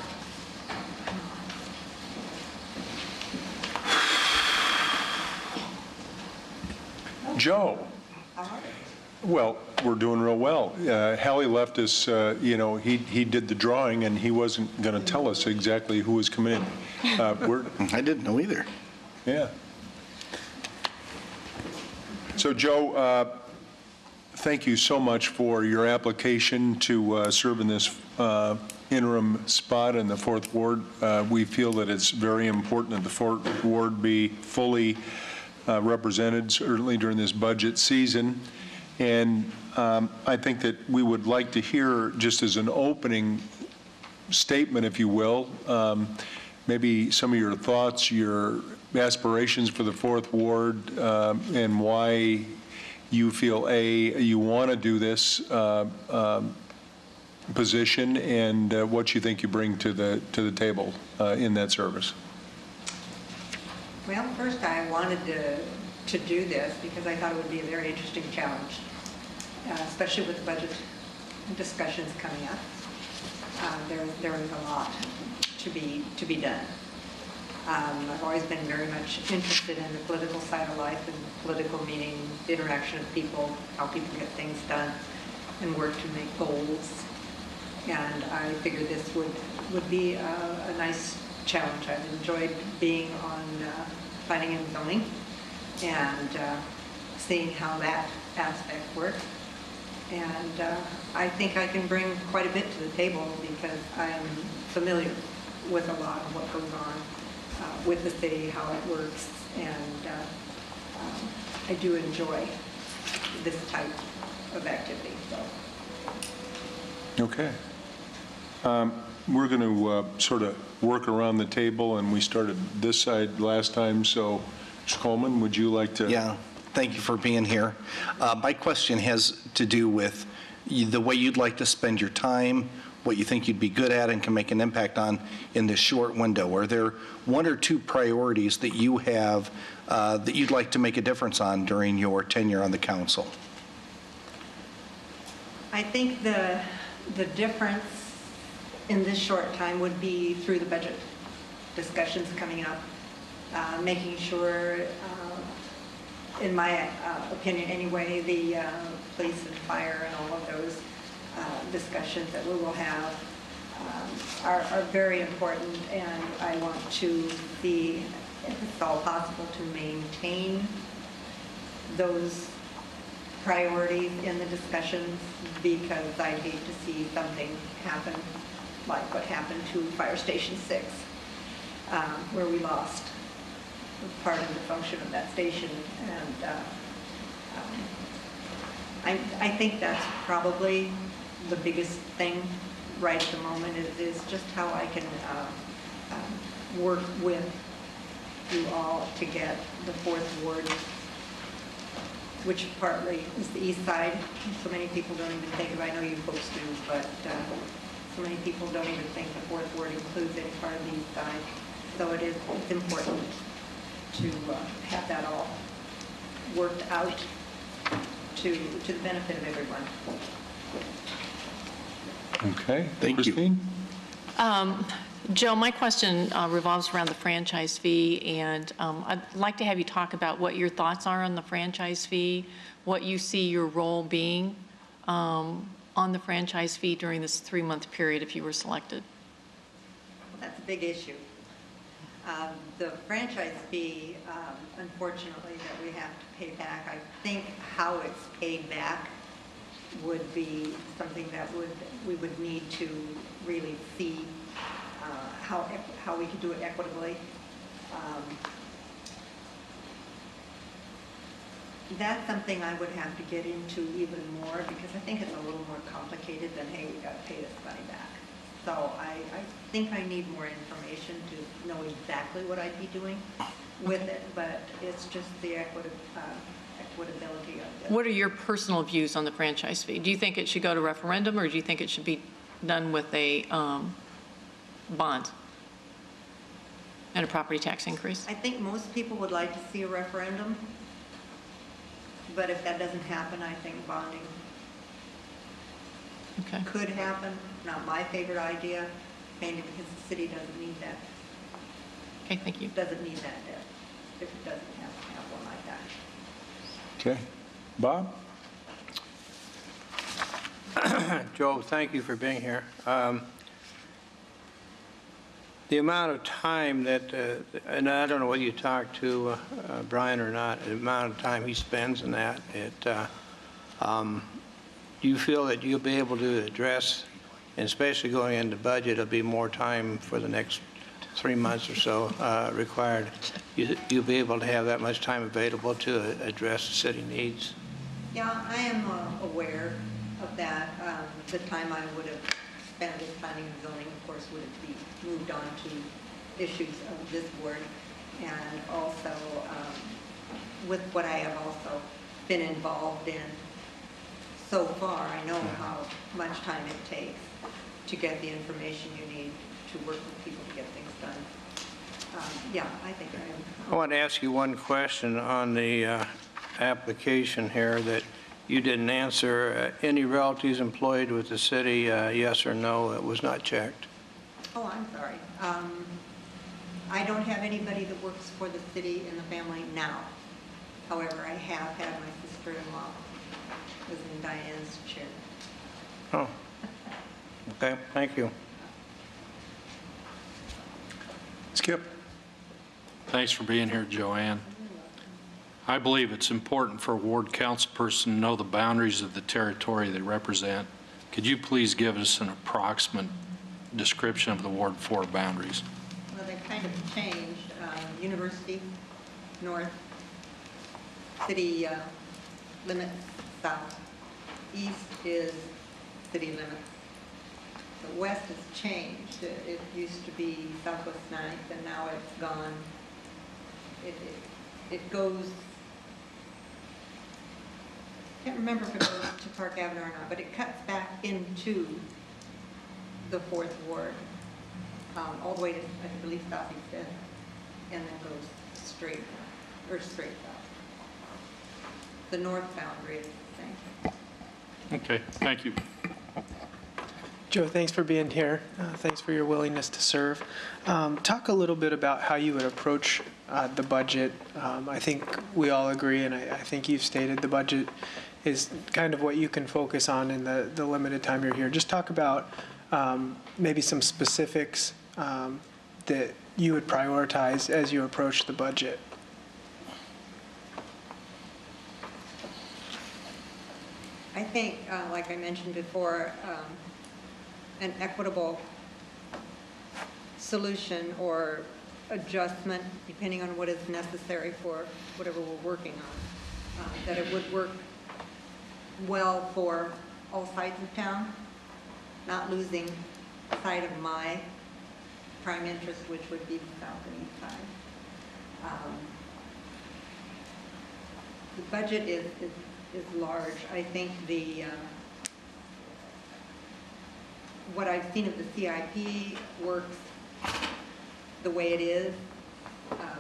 Joe. Well, we're doing real well. Hallie left us, he did the drawing, and he wasn't going to tell us exactly who was coming in. I didn't know either. Yeah. So, Joe, thank you so much for your application to serve in this interim spot in the 4th Ward. We feel that it's very important that the 4th Ward be fully represented, certainly during this budget season. And I think that we would like to hear, just as an opening statement, if you will, maybe some of your thoughts, your aspirations for the 4th Ward, and why you feel, you want to do this position, and what you think you bring to the table in that service. Well, first I wanted to do this because I thought it would be a very interesting challenge, especially with the budget discussions coming up. There is a lot to be done. I've always been very much interested in the political side of life and political meaning, the interaction of people, how people get things done, and work to make goals. And I figured this would be a nice challenge. I've enjoyed being on planning and zoning and seeing how that aspect works. And I think I can bring quite a bit to the table because I'm familiar with a lot of what goes on with the city, how it works, and I do enjoy this type of activity. So. Okay. We're going to sort of work around the table, and we started this side last time, so Mr. Coleman, would you like to? Yeah, thank you for being here. My question has to do with the way you'd like to spend your time, what you think you'd be good at and can make an impact on in this short window. Are there 1 or 2 priorities that you have that you'd like to make a difference on during your tenure on the council? I think the difference in this short time would be through the budget discussions coming up, making sure, in my opinion anyway, the police and fire and all of those discussions that we will have are very important, and I want to see if it's all possible to maintain those priorities in the discussions, because I'd hate to see something happen like what happened to Fire Station 6, where we lost part of the function of that station. And I think that's probably the biggest thing right at the moment is just how I can work with you all to get the 4th Ward, which partly is the east side. So many people don't even think of it. I know you folks do, but so many people don't even think the 4th Ward includes any part of the east side. So it's important to have that all worked out to the benefit of everyone. Okay. Thank Christine? you. Joe, my question revolves around the franchise fee, and I'd like to have you talk about what your thoughts are on the franchise fee, what you see your role being on the franchise fee during this 3-month period if you were selected. That's a big issue. The franchise fee, unfortunately, that we have to pay back, I think how it's paid back would be something that we would need to really see how we could do it equitably. That's something I would have to get into even more, because I think it's a little more complicated than, hey, we got to pay this money back. So I think I need more information to know exactly what I'd be doing with it, but it's just the equitability of it. What are your personal views on the franchise fee? Do you think it should go to referendum, or do you think it should be done with a bond and a property tax increase? I think most people would like to see a referendum, but if that doesn't happen, I think bonding could happen. Not my favorite idea, mainly because the city doesn't need that. Okay, thank you. Doesn't need that debt if it doesn't have one like that. Okay. Bob? Joe, thank you for being here. The amount of time that, and I don't know whether you talked to Brian or not, the amount of time he spends in that, do you feel that you'll be able to address, and especially going into budget, it'll be more time for the next 3 months or so required, you'll be able to have that much time available to address city needs? Yeah, I am aware of that. The time I would have spent in planning and zoning, of course, would be moved on to issues of this board. And also, with what I have also been involved in so far, I know how much time it takes to get the information you need to work with people to get things done. Yeah, I think I am. I want to ask you one question on the application here that you didn't answer. Any relatives employed with the city, yes or no? It was not checked. Oh, I'm sorry. I don't have anybody that works for the city in the family now. However, I have had my sister-in-law was in Diane's chair. Oh, okay, thank you. Skip? Thanks for being here, Joanne. I believe it's important for a ward council person to know the boundaries of the territory they represent. Could you please give us an approximate description of the Ward 4 boundaries? Well, they kind of changed. University, north, city limits, south. East is city limits. The west has changed. It used to be Southwest 9th, and now it's gone. It goes, I can't remember if it goes to Park Avenue or not, but it cuts back into the 4th Ward, all the way to, I believe, Southeast 5th, and then goes straight south. The north boundary is the same. Okay, thank you. Joe, thanks for being here. Thanks for your willingness to serve. Talk a little bit about how you would approach the budget. I think we all agree, and I think you've stated the budget is kind of what you can focus on in the limited time you're here. Just talk about maybe some specifics that you would prioritize as you approach the budget. I think, like I mentioned before, an equitable solution or adjustment, depending on what is necessary for whatever we're working on, that it would work well for all sides of town, not losing sight of my prime interest, which would be the south and east side. The budget is large. I think what I've seen of the CIP works the way it is.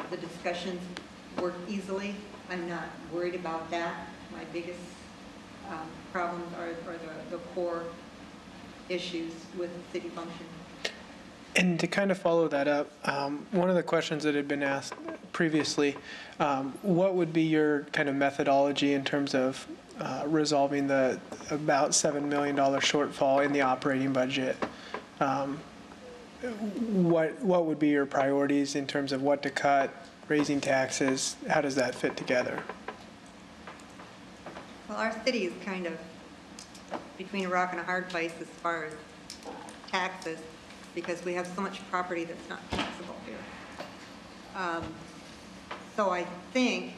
The discussions work easily. I'm not worried about that. My biggest problems are the core issues with city function. And to kind of follow that up, one of the questions that had been asked previously, what would be your kind of methodology in terms of resolving the about $7 million shortfall in the operating budget? What would be your priorities in terms of what to cut, raising taxes? How does that fit together? Well, our city is kind of between a rock and a hard place as far as taxes. because we have so much property that's not taxable here. So I think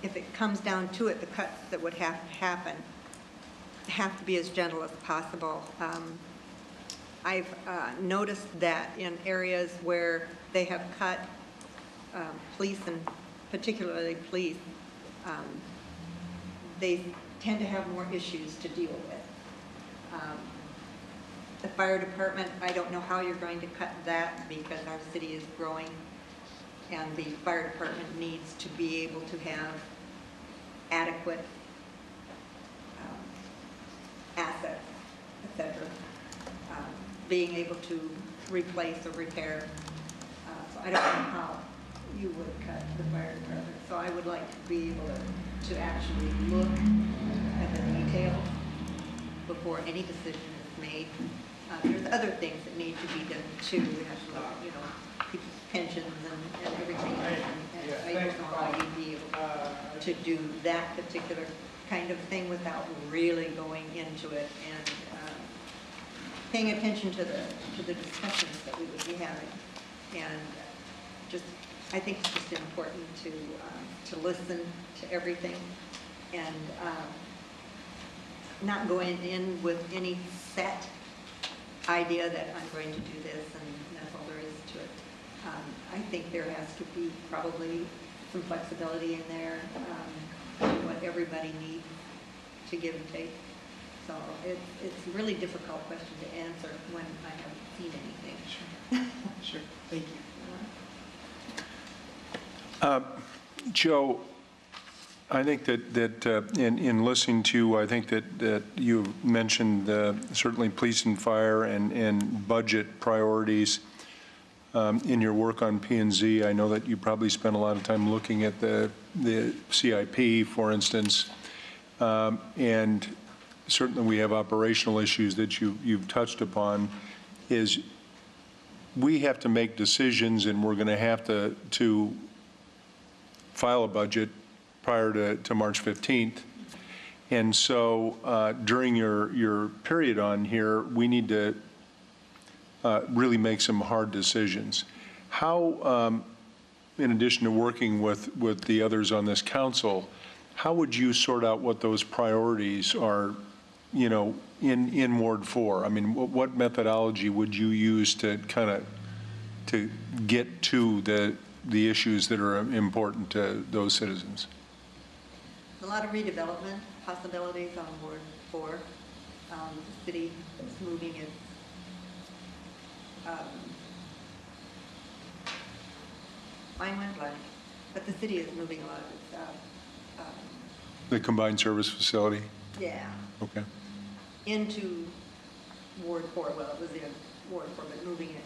if it comes down to it, the cuts that would have to happen have to be as gentle as possible. I've noticed that in areas where they have cut police, and particularly police, they tend to have more issues to deal with. The fire department, I don't know how you're going to cut that because our city is growing and the fire department needs to be able to have adequate assets, etc. Being able to replace or repair. So I don't know how you would cut the fire department. So I would like to be able to actually look at the details before any decision is made. There's other things that need to be done too. We have to, you know, people's pensions and everything. And I don't know how you'd be able to do that particular kind of thing without really going into it and paying attention to the discussions that we would be having. And just, I think it's just important to listen to everything and not going in with any set idea that I'm going to do this and that's all there is to it. I think there has to be probably some flexibility in there, what everybody needs to give and take. So it's a really difficult question to answer when I haven't seen anything. Sure. Thank you. Joe, I think that in listening to you, I think that you mentioned certainly police and fire and budget priorities in your work on P&Z. I know that you probably spent a lot of time looking at the CIP, for instance, and certainly we have operational issues that you've touched upon. Is we have to make decisions, and we're going to have to file a budget prior to March 15th. And so during your period on here, we need to really make some hard decisions. How, in addition to working with the others on this council, how would you sort out what those priorities are, you know, in Ward 4? I mean, what methodology would you use to kind of to get to the issues that are important to those citizens? A lot of redevelopment possibilities on Ward 4. The city is moving its mine went blank, but the city is moving a lot of its The combined service facility? yeah. Okay. Into Ward 4. Well, it was in Ward 4, but moving it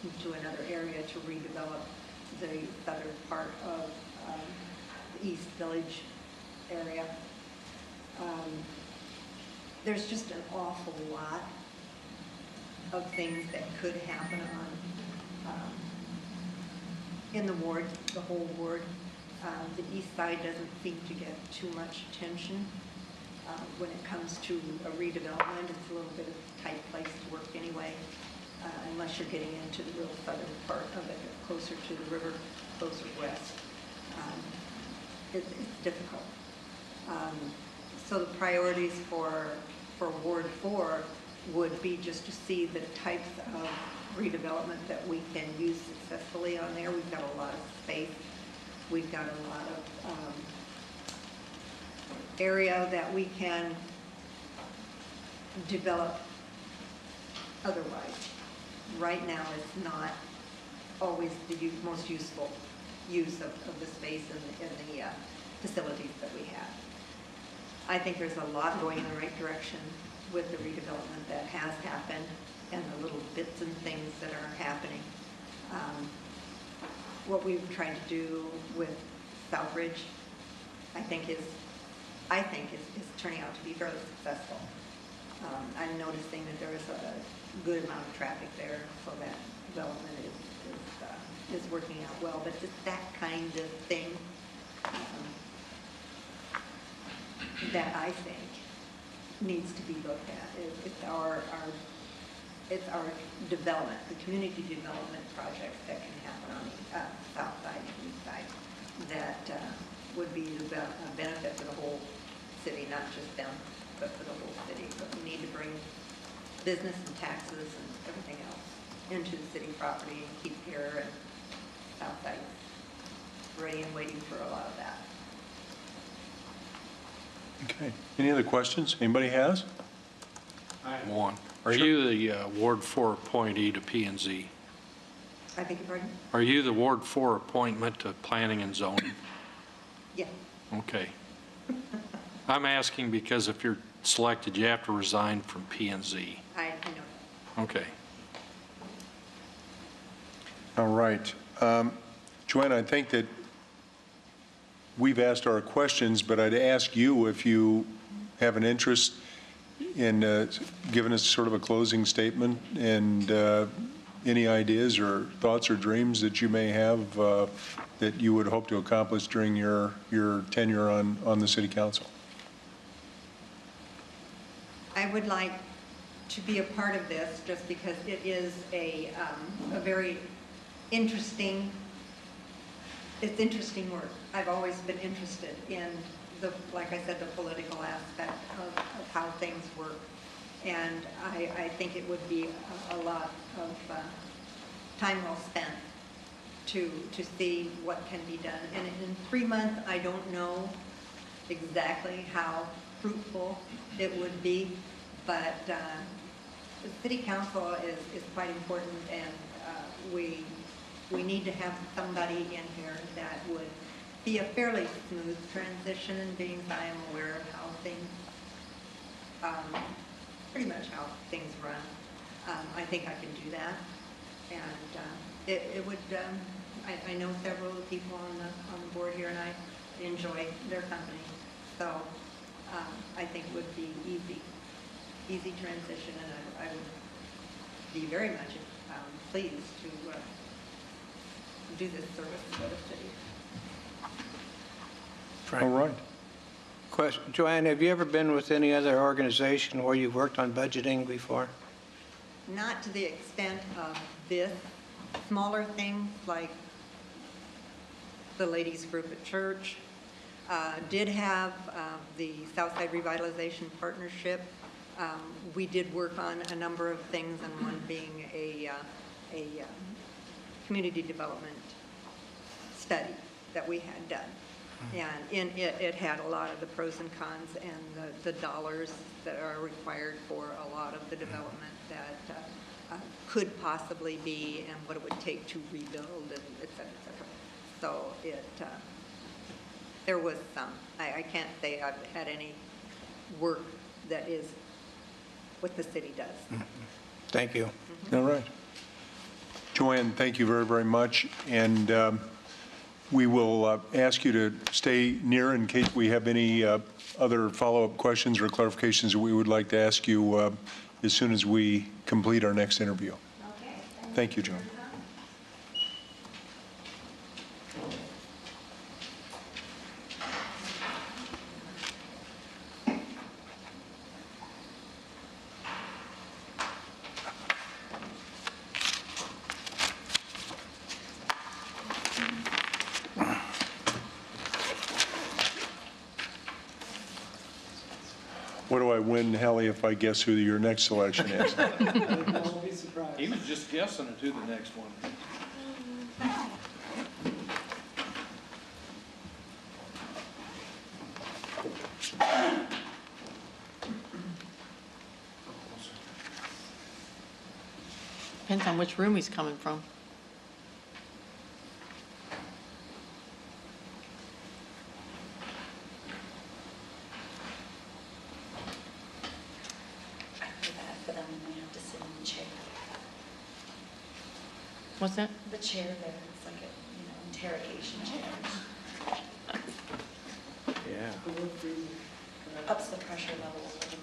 into another area to redevelop the southern part of the East Village area. There's just an awful lot of things that could happen in the ward, the whole ward. The east side doesn't seem to get too much attention. When it comes to a redevelopment, it's a little bit of a tight place to work anyway, unless you're getting into the real southern part of it, closer to the river, closer west. It's difficult. So the priorities for Ward 4 would be just to see the types of redevelopment that we can use successfully on there. We've got a lot of space. We've got a lot of area that we can develop otherwise. Right now, it's not always the most useful use of the space and the facilities that we have. I think there's a lot going in the right direction with the redevelopment that has happened and the little bits and things that are happening. What we've tried to do with Southridge, I think is turning out to be fairly successful. I'm noticing that there is a good amount of traffic there, so that development is working out well. But just that kind of thing that I think needs to be looked at. It's our it's our development, the community development projects that can happen on the south side and east side that would be a benefit for the whole city, not just them, but for the whole city. But we need to bring business and taxes and everything else into the city property and keep here and south side ready and waiting for a lot of that. Okay. Any other questions? Anybody has? I have one. Are you the Ward 4 appointee to P&Z? I beg your pardon? Are you the Ward 4 appointment to Planning and Zoning? Yeah. Okay. I'm asking because if you're selected, you have to resign from P&Z. I know. Okay. All right. Joanne, I think that we've asked our questions, but I'd ask you if you have an interest in giving us sort of a closing statement and any ideas or thoughts or dreams that you may have that you would hope to accomplish during your tenure on the City Council. I would like to be a part of this just because it is a very interesting, it's interesting work. I've always been interested in like I said, the political aspect of how things work. And I think it would be a lot of time well spent to see what can be done. And in 3 months, I don't know exactly how fruitful it would be, but the City Council is quite important, and we need to have somebody in here that would be a fairly smooth transition, being I am aware of how things, pretty much how things run. I think I can do that, and it would. I know several of the people on the board here, and I enjoy their company, so I think it would be easy transition, and I would be very much pleased to do this service for the city. All right. Question. Joanne, have you ever been with any other organization where you've worked on budgeting before? Not to the extent of this. Smaller things like the ladies group at church. Did have the Southside Revitalization Partnership. We did work on a number of things, and one being a community development study that we had done. And in it had a lot of the pros and cons and the dollars that are required for a lot of the development that could possibly be, and what it would take to rebuild, and et cetera, et cetera. So there was some. I can't say I've had any work that is what the city does. Thank you. All right. Joanne, thank you very, very much. And we will ask you to stay near in case we have any other follow-up questions or clarifications that we would like to ask you as soon as we complete our next interview. Okay. Thank you, Joanne. What do I win, Hallie, if I guess who your next selection is? Don't be surprised. He was just guessing at who the next one is. Depends on which room he's coming from. What's that? The chair there, it's like a, interrogation chair. Yeah. Ups the pressure levels for them.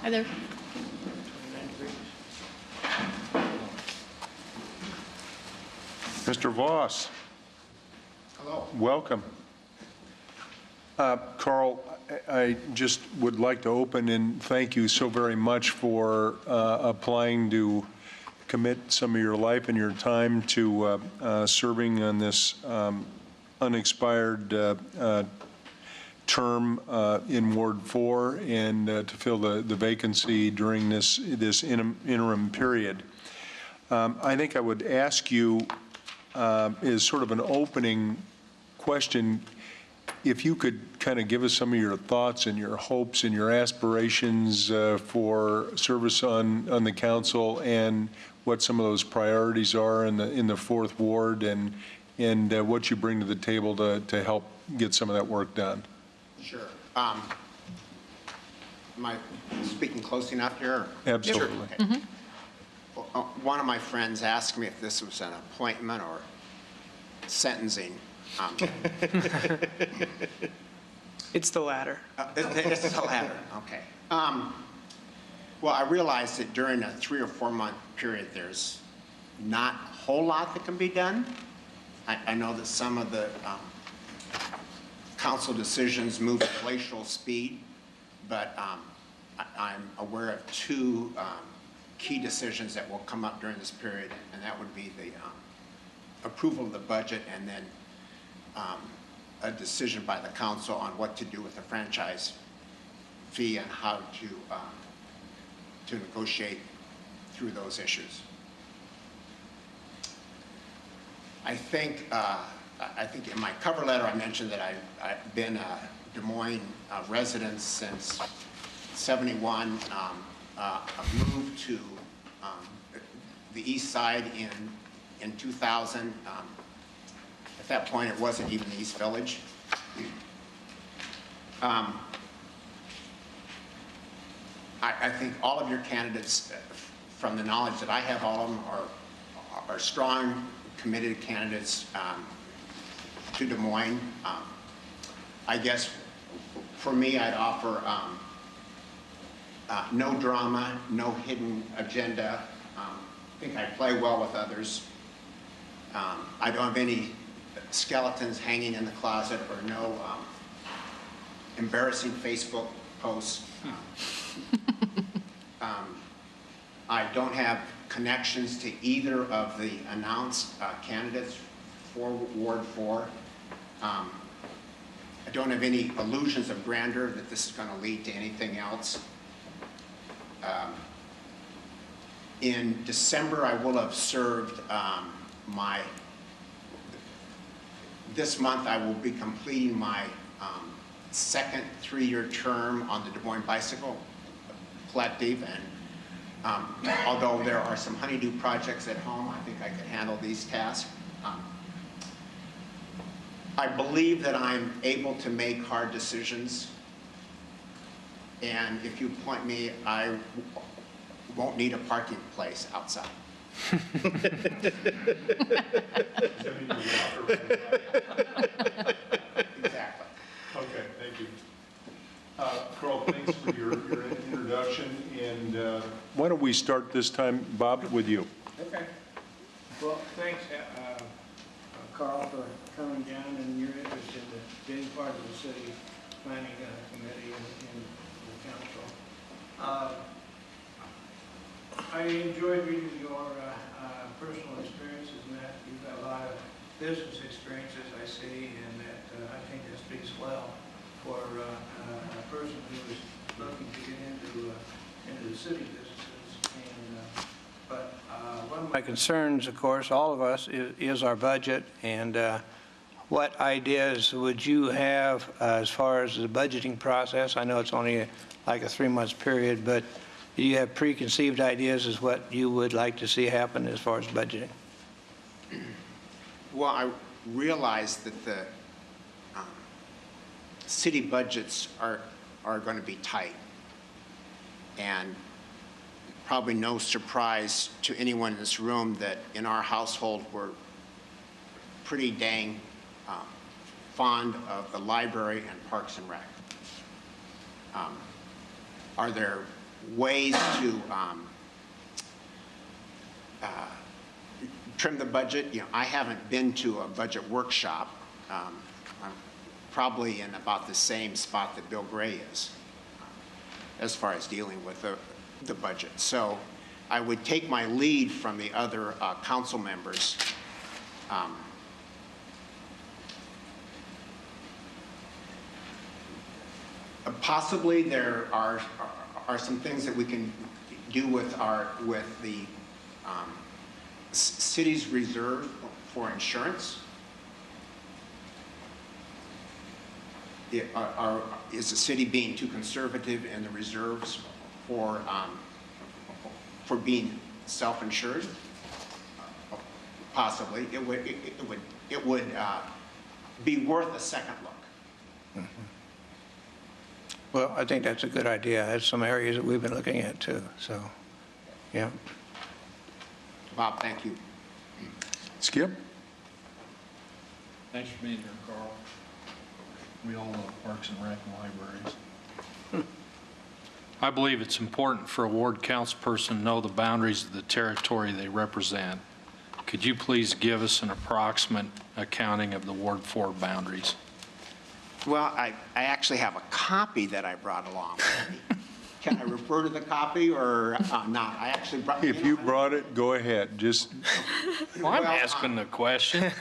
Hi there. Mr. Voss. Hello. Welcome. Carl, I just would like to open and thank you so very much for applying to commit some of your life and your time to serving on this unexpired term in Ward 4 and to fill the vacancy during this interim period. I think I would ask you as sort of an opening question, if you could kind of give us some of your thoughts and your hopes and your aspirations for service on the council and what some of those priorities are in the 4th Ward and what you bring to the table to help get some of that work done. Sure. Am I speaking close enough here? Absolutely. Sure. Okay. One of my friends asked me if this was an appointment or sentencing. It's the latter. It's the latter, okay. Well, I realized that during a 3 or 4 month period, there's not a whole lot that can be done. I know that some of the council decisions move at glacial speed, but I'm aware of 2 key decisions that will come up during this period, and that would be the approval of the budget and then a decision by the council on what to do with the franchise fee and how to negotiate through those issues. I think in my cover letter I mentioned that I've been a Des Moines resident since '71. I've moved to the east side in 2000. At that point, it wasn't even the East Village. I think all of your candidates, from the knowledge that I have, all of them are strong, committed candidates to Des Moines. I guess for me, I'd offer no drama, no hidden agenda. I think I play well with others. I don't have any skeletons hanging in the closet or no embarrassing Facebook posts. I don't have connections to either of the announced candidates for Ward 4. I don't have any illusions of grandeur that this is going to lead to anything else. In December, I will have served this month I will be completing my second 3-year term on the Des Moines Bicycle Collective, and although there are some honeydew projects at home, I think I could handle these tasks. I believe that I'm able to make hard decisions, and if you appoint me, I won't need a parking place outside. Exactly. Okay, thank you. Carl, thanks for your introduction. And why don't we start this time, Bob, with you? Okay. Well, thanks, Carl, for coming down and your interest in being part of the city planning committee and the council. I enjoyed reading your personal experiences, Matt. You've got a lot of business experiences, I see, and that I think that speaks well for a person who is looking to get into the city businesses. And but one of my concerns, of course, all of us, is our budget. And what ideas would you have as far as the budgeting process? I know it's only like a 3-month period, but do you have preconceived ideas as what you would like to see happen as far as budgeting? Well, I realize that the city budgets are going to be tight, and probably no surprise to anyone in this room that in our household we're pretty dang fond of the library and Parks and Rec. Are there ways to trim the budget. I haven't been to a budget workshop. I'm probably in about the same spot that Bill Gray is as far as dealing with the budget. So I would take my lead from the other council members. Possibly there are some things that we can do with the city's reserve for insurance. Is the city being too conservative in the reserves for being self-insured? Possibly. It would be worth a second look. Well, I think that's a good idea. That's some areas that we've been looking at too, so, yeah. Bob, thank you. Skip? Thanks for being here, Carl. We all love Parks and Rec and libraries. I believe it's important for a ward council person to know the boundaries of the territory they represent. Could you please give us an approximate accounting of the Ward 4 boundaries? Well, I actually have a copy that I brought along with me. Can I refer to the copy or not? I actually brought. If you brought it, go ahead. Just. Well, I'm asking the question.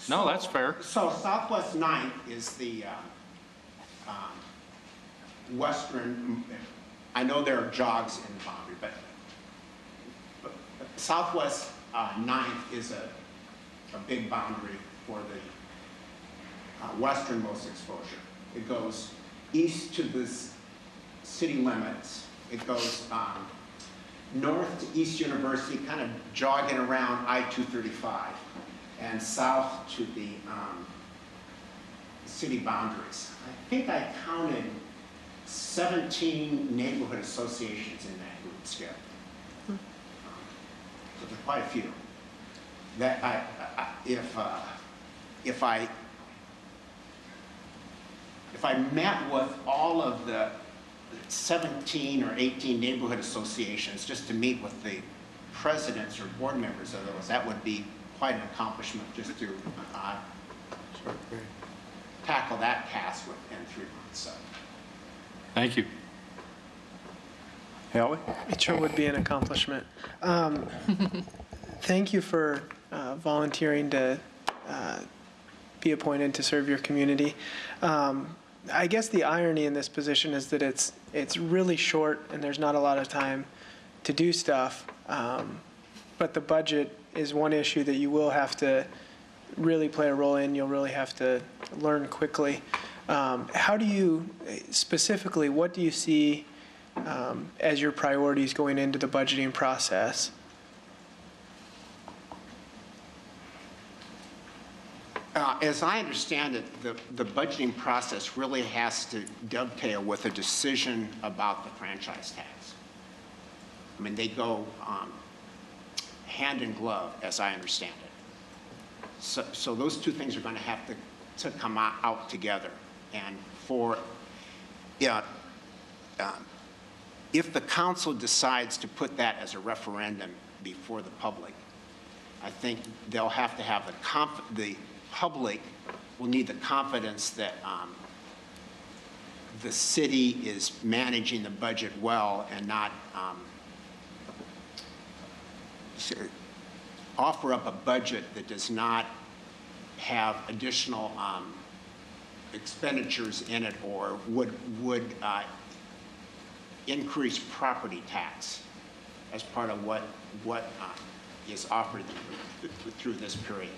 No, that's fair. So Southwest 9th is the western. I know there are jogs in the boundary, but Southwest 9th is a big boundary for the westernmost exposure. It goes east to the city limits. It goes north to East University, kind of jogging around I-235, and south to the city boundaries. I think I counted 17 neighborhood associations in that group, Skip. So there are quite a few. That if I met with all of the 17 or 18 neighborhood associations just to meet with the presidents or board members of those, that would be quite an accomplishment just to tackle that task within 3 months. So. Thank you. Hallie? It sure would be an accomplishment. Thank you for volunteering to be appointed to serve your community. I guess the irony in this position is that it's really short and there's not a lot of time to do stuff. But the budget is one issue that you will have to really play a role in. You'll really have to learn quickly. How do you, specifically, what do you see as your priorities going into the budgeting process? As I understand it, the budgeting process really has to dovetail with a decision about the franchise tax. I mean, they go hand in glove, as I understand it. So those two things are going to have to come out together. And if the council decides to put that as a referendum before the public, I think they'll have to have the public will need the confidence that the city is managing the budget well and not offer up a budget that does not have additional expenditures in it or would increase property tax as part of what is offered through this period.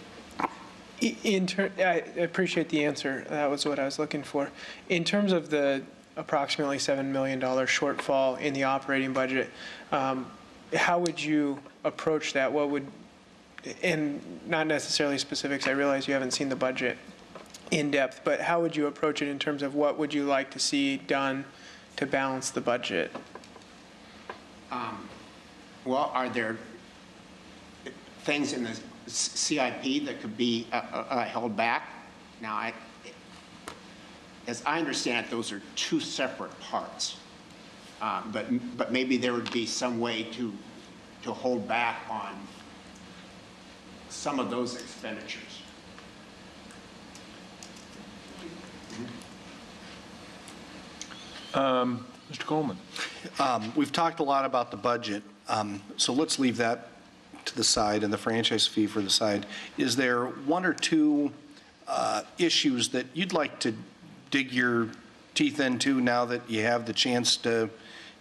I appreciate the answer. That was what I was looking for. In terms of the approximately $7 million shortfall in the operating budget, how would you approach that? What would, and not necessarily specifics, I realize you haven't seen the budget in depth, but how would you approach it in terms of what would you like to see done to balance the budget? Well, are there things in the CIP that could be held back? Now, as I understand it, those are two separate parts. But maybe there would be some way to hold back on some of those expenditures. Mr. Coleman. We've talked a lot about the budget, so let's leave that to the side and the franchise fee for the side. Is there one or two issues that you'd like to dig your teeth into now that you have the chance to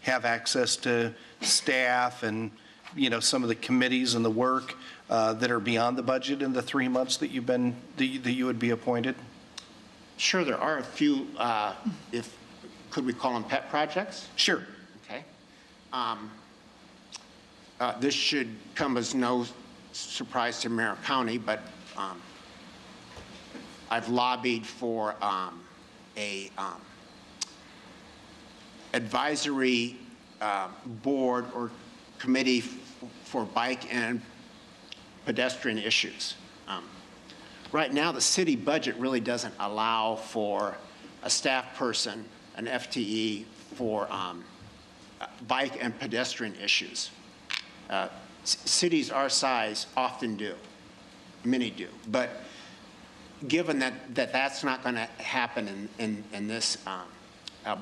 have access to staff and, you know, some of the committees and the work that are beyond the budget in the 3 months that you've been, that you would be appointed? Sure, there are a few, could we call them pet projects? Sure. Okay. This should come as no surprise to Merritt County, but I've lobbied for a advisory board or committee for bike and pedestrian issues. Right now, the city budget really doesn't allow for a staff person, an FTE, for bike and pedestrian issues. Cities our size often do, many do, but given that's not going to happen in this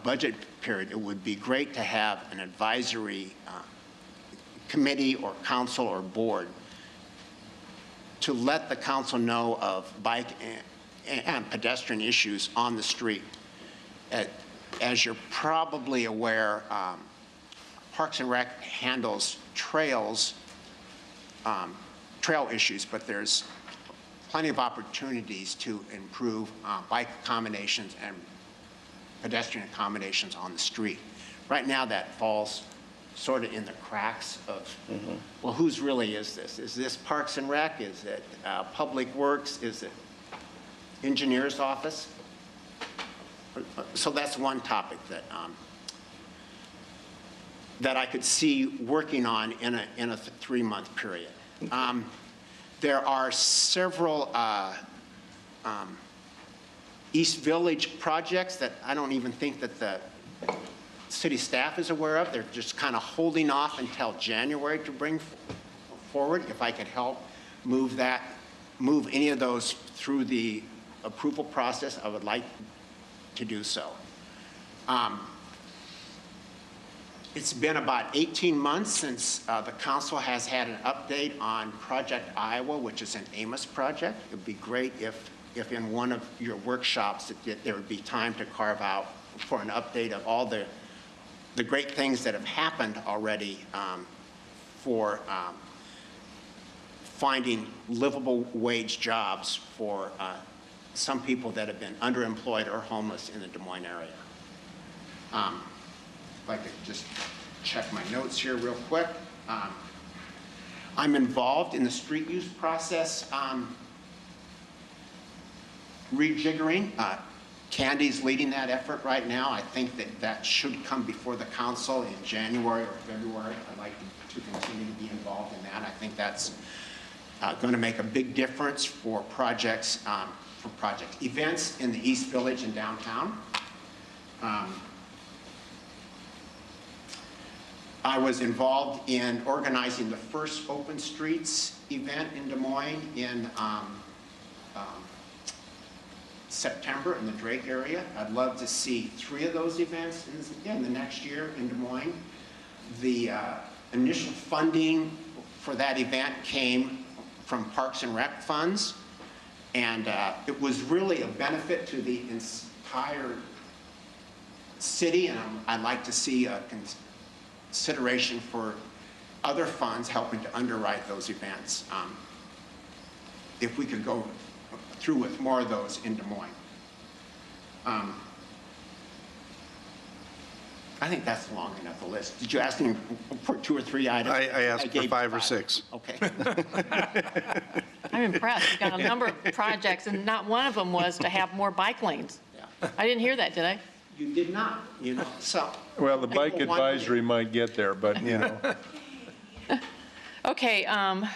budget period, it would be great to have an advisory committee or council or board to let the council know of bike and pedestrian issues on the street. As you're probably aware, Parks and Rec handles trails, trail issues, but there's plenty of opportunities to improve bike accommodations and pedestrian accommodations on the street. Right now, that falls sort of in the cracks of, well, whose really is this? Is this Parks and Rec? Is it Public Works? Is it Engineer's Office? So that's one topic that that I could see working on in a 3-month period. There are several East Village projects that I don't even think that the city staff is aware of. They're just kind of holding off until January to bring forward. If I could help move any of those through the approval process, I would like to do so. It's been about 18 months since the council has had an update on Project Iowa, which is an Amos project. It would be great if in one of your workshops that there would be time to carve out for an update of all the great things that have happened already for finding livable wage jobs for some people that have been underemployed or homeless in the Des Moines area. If I could just check my notes here real quick. I'm involved in the street use process rejiggering. Candy's leading that effort right now. I think that should come before the council in January or February. I'd like to continue to be involved in that. I think that's going to make a big difference for projects, events in the East Village and downtown. I was involved in organizing the first Open Streets event in Des Moines in September in the Drake area. I'd love to see 3 of those events in the next year in Des Moines. The initial funding for that event came from Parks and Rec funds, and it was really a benefit to the entire city, and I'd like to see a consideration for other funds helping to underwrite those events. If we could go through with more of those in Des Moines. I think that's long enough a list. Did you ask me for 2 or 3 items? I asked for 5 or 6. Okay. I'm impressed. You've got a number of projects, and not one of them was to have more bike lanes. Yeah. I didn't hear that, did I? You did not, so. Well, the bike advisory might get there, but, you know. Okay,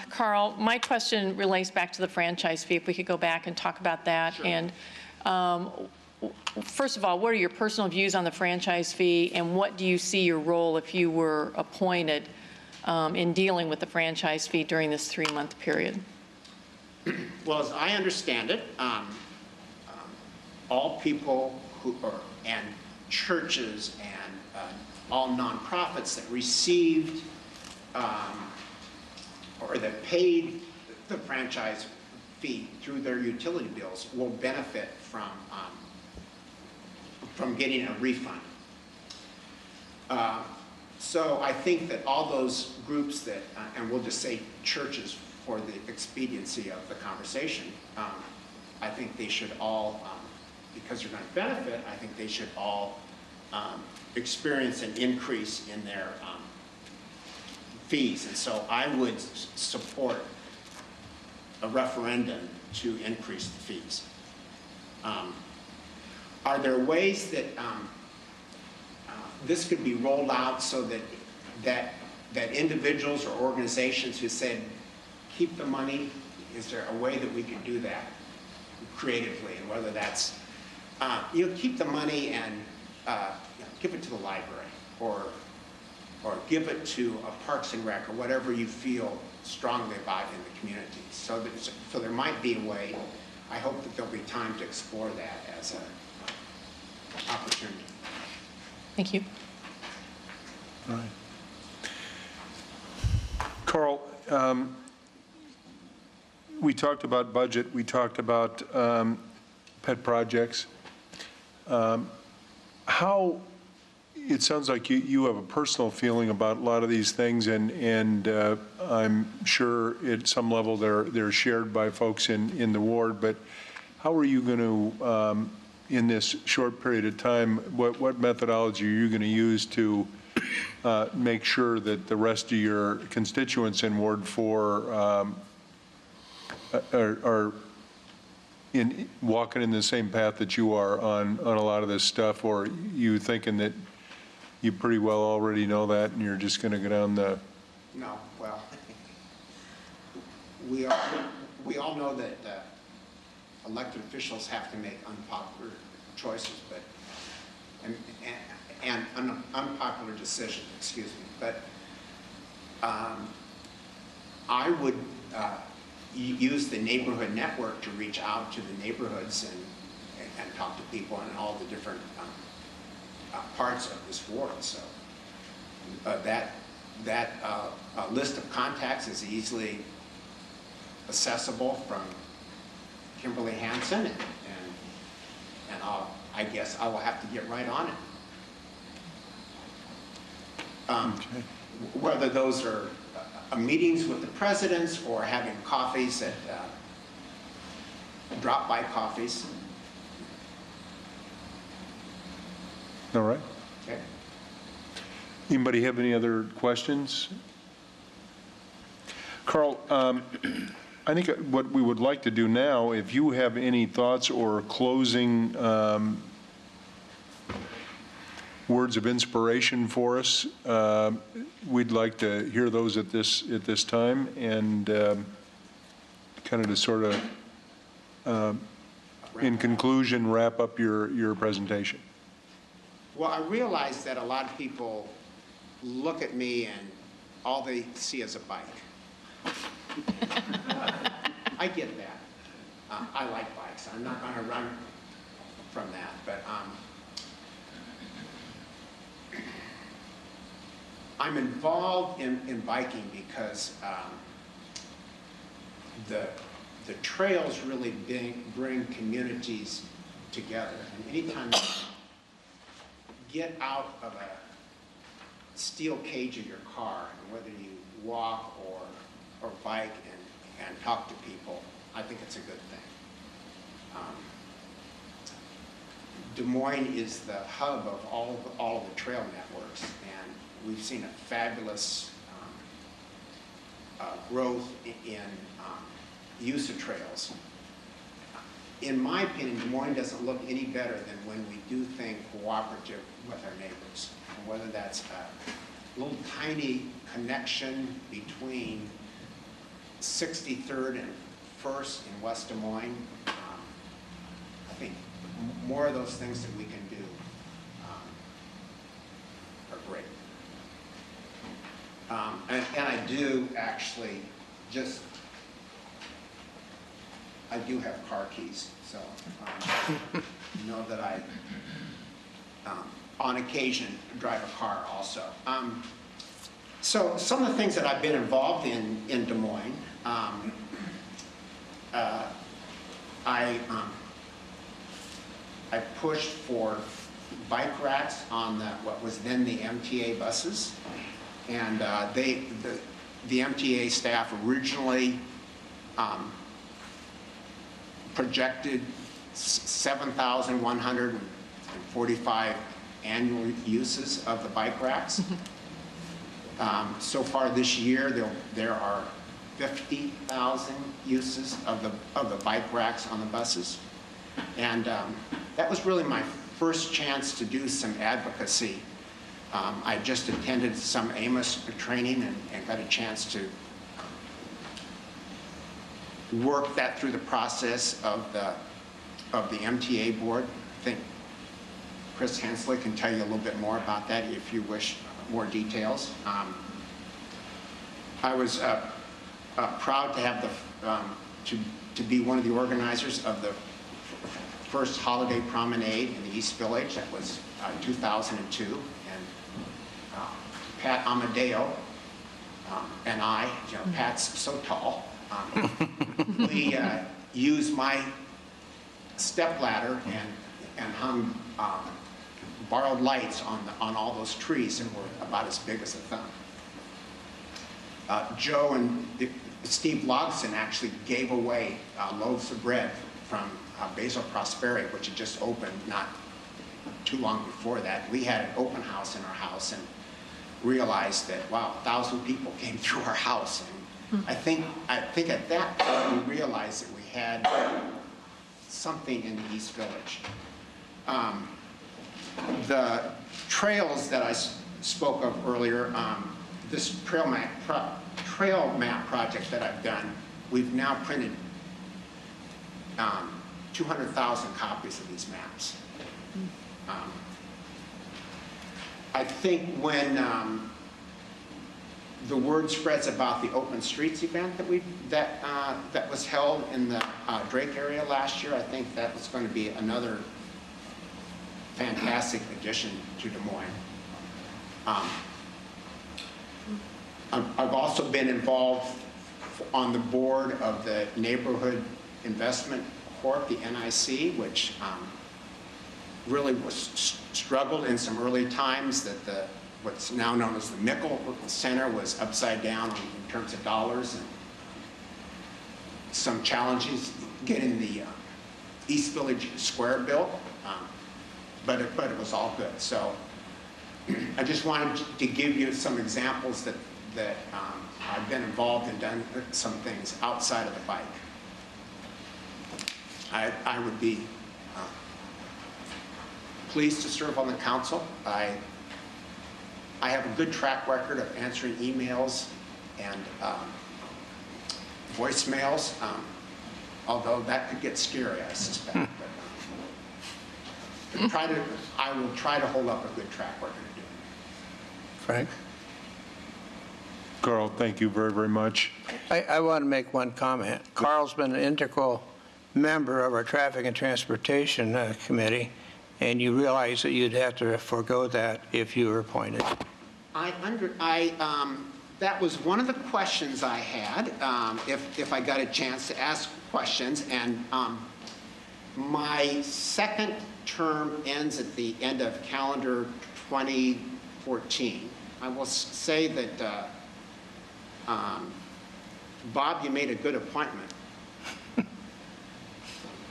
Carl, my question relates back to the franchise fee. If we could go back and talk about that. Sure. And first of all, what are your personal views on the franchise fee, and what do you see your role if you were appointed in dealing with the franchise fee during this 3-month period? Well, as I understand it, all people who are, and churches and all nonprofits that received or that paid the franchise fee through their utility bills will benefit from getting a refund. So I think that all those groups that, and we'll just say churches for the expediency of the conversation, I think they should all, because they're going to benefit, I think they should all experience an increase in their fees. And so I would support a referendum to increase the fees. Are there ways that this could be rolled out so that individuals or organizations who said, keep the money, is there a way that we could do that creatively? And whether that's, keep the money and give it to the library, or give it to a Parks and Rec, or whatever you feel strongly about in the community. So there might be a way. I hope that there'll be time to explore that as an opportunity. Thank you. All right. Carl, we talked about budget. We talked about pet projects. How, it sounds like you have a personal feeling about a lot of these things, and I'm sure at some level they're shared by folks in the ward, but how are you going to, in this short period of time, what methodology are you going to use to make sure that the rest of your constituents in Ward 4 are walking in the same path that you are on a lot of this stuff, or you thinking that you pretty well already know that and you're just going to go down the... No, well, we all know that elected officials have to make unpopular choices, but and an unpopular decision, excuse me. But I would use the neighborhood network to reach out to the neighborhoods and talk to people in all the different parts of this ward. So that list of contacts is easily accessible from Kimberly Hansen, and I guess I will have to get right on it. Okay. Whether those are meetings with the presidents or having coffees at drop-by coffees. All right. Okay. Anybody have any other questions? Carl, I think what we would like to do now, if you have any thoughts or closing words of inspiration for us, we'd like to hear those at this time, and kind of to sort of, in conclusion, wrap up your presentation. Well, I realize that a lot of people look at me and all they see is a bike. I get that. I like bikes. I'm not going to run from that, but I'm involved in biking because the trails really bring communities together. And anytime you get out of a steel cage in your car, and whether you walk or bike and talk to people, I think it's a good thing. Des Moines is the hub of all of the trail networks, and we've seen a fabulous growth in use of trails. In my opinion, Des Moines doesn't look any better than when we do things cooperative with our neighbors. And whether that's a little tiny connection between 63rd and 1st in West Des Moines, I think more of those things that we can do are great. And I do actually I do have car keys, so know that I, on occasion, drive a car also. So some of the things that I've been involved in Des Moines, I pushed for bike racks on what was then the MTA buses, and the MTA staff originally projected 7,145 annual uses of the bike racks. So far this year, there are 50,000 uses of the bike racks on the buses. And that was really my first chance to do some advocacy. I just attended some Amos training and got a chance to work that through the process of the MTA board. I think Chris Hensley can tell you a little bit more about that if you wish more details. I was proud to have to be one of the organizers of the first holiday promenade in the East Village. That was 2002, and Pat Amadeo and I, Pat's so tall, we used my stepladder and hung borrowed lights on all those trees that were about as big as a thumb. Joe and Steve Logson actually gave away loaves of bread from Basil Prosperi, which had just opened not too long before that. We had an open house in our house and realized that, wow, 1,000 people came through our house. And I think at that point we realized that we had something in the East Village. The trails that I spoke of earlier, this trail map project that I've done, we've now printed 200,000 copies of these maps. I think when the word spreads about the Open Streets event that was held in the Drake area last year, I think that was going to be another fantastic addition to Des Moines. I've also been involved on the board of the Neighborhood Investment Corp, the NIC, which really was struggled in some early times that what's now known as the Mickle Center was upside down in terms of dollars, and some challenges getting the East Village Square built, but it was all good. So I just wanted to give you some examples that I've been involved and done some things outside of the bike. I would be pleased to serve on the council. I have a good track record of answering emails and voicemails, although that could get scary, I suspect. But I will try to hold up a good track record of doing it. Frank? Carl, thank you very, very much. I want to make one comment. Carl's been an integral member of our Traffic and Transportation Committee, and you realize that you'd have to forego that if you were appointed. That was one of the questions I had, if I got a chance to ask questions, and my second term ends at the end of calendar 2014. I will say that Bob, you made a good appointment.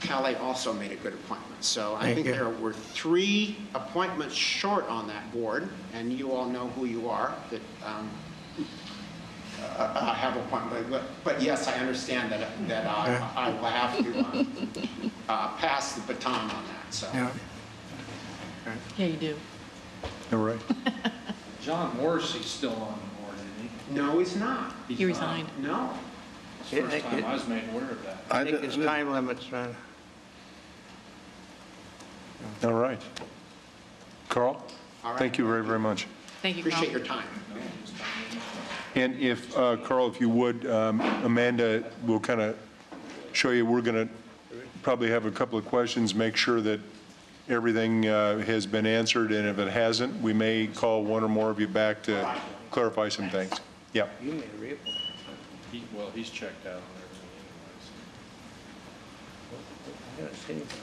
Callie also made a good appointment. So I think there were 3 appointments short on that board, and you all know who you are that have appointment. But yes, I understand that I will have to pass the baton on that. So. Yeah, you do. All right. John Morrissey's still on the board, isn't he? No, he's not. He resigned. No. It's the first time I was made aware of that. I think his time limit's run. All right. Carl? All right. Thank you very, very much. Thank you, Carl. Appreciate your time. And if, Carl, if you would, Amanda will kind of show you, we're going to probably have a couple of questions, make sure that everything has been answered, and if it hasn't, we may call one or more of you back to clarify some things. Yeah. You made a reappointment. Well, he's checked out on everything anyways. I haven't seen anybody.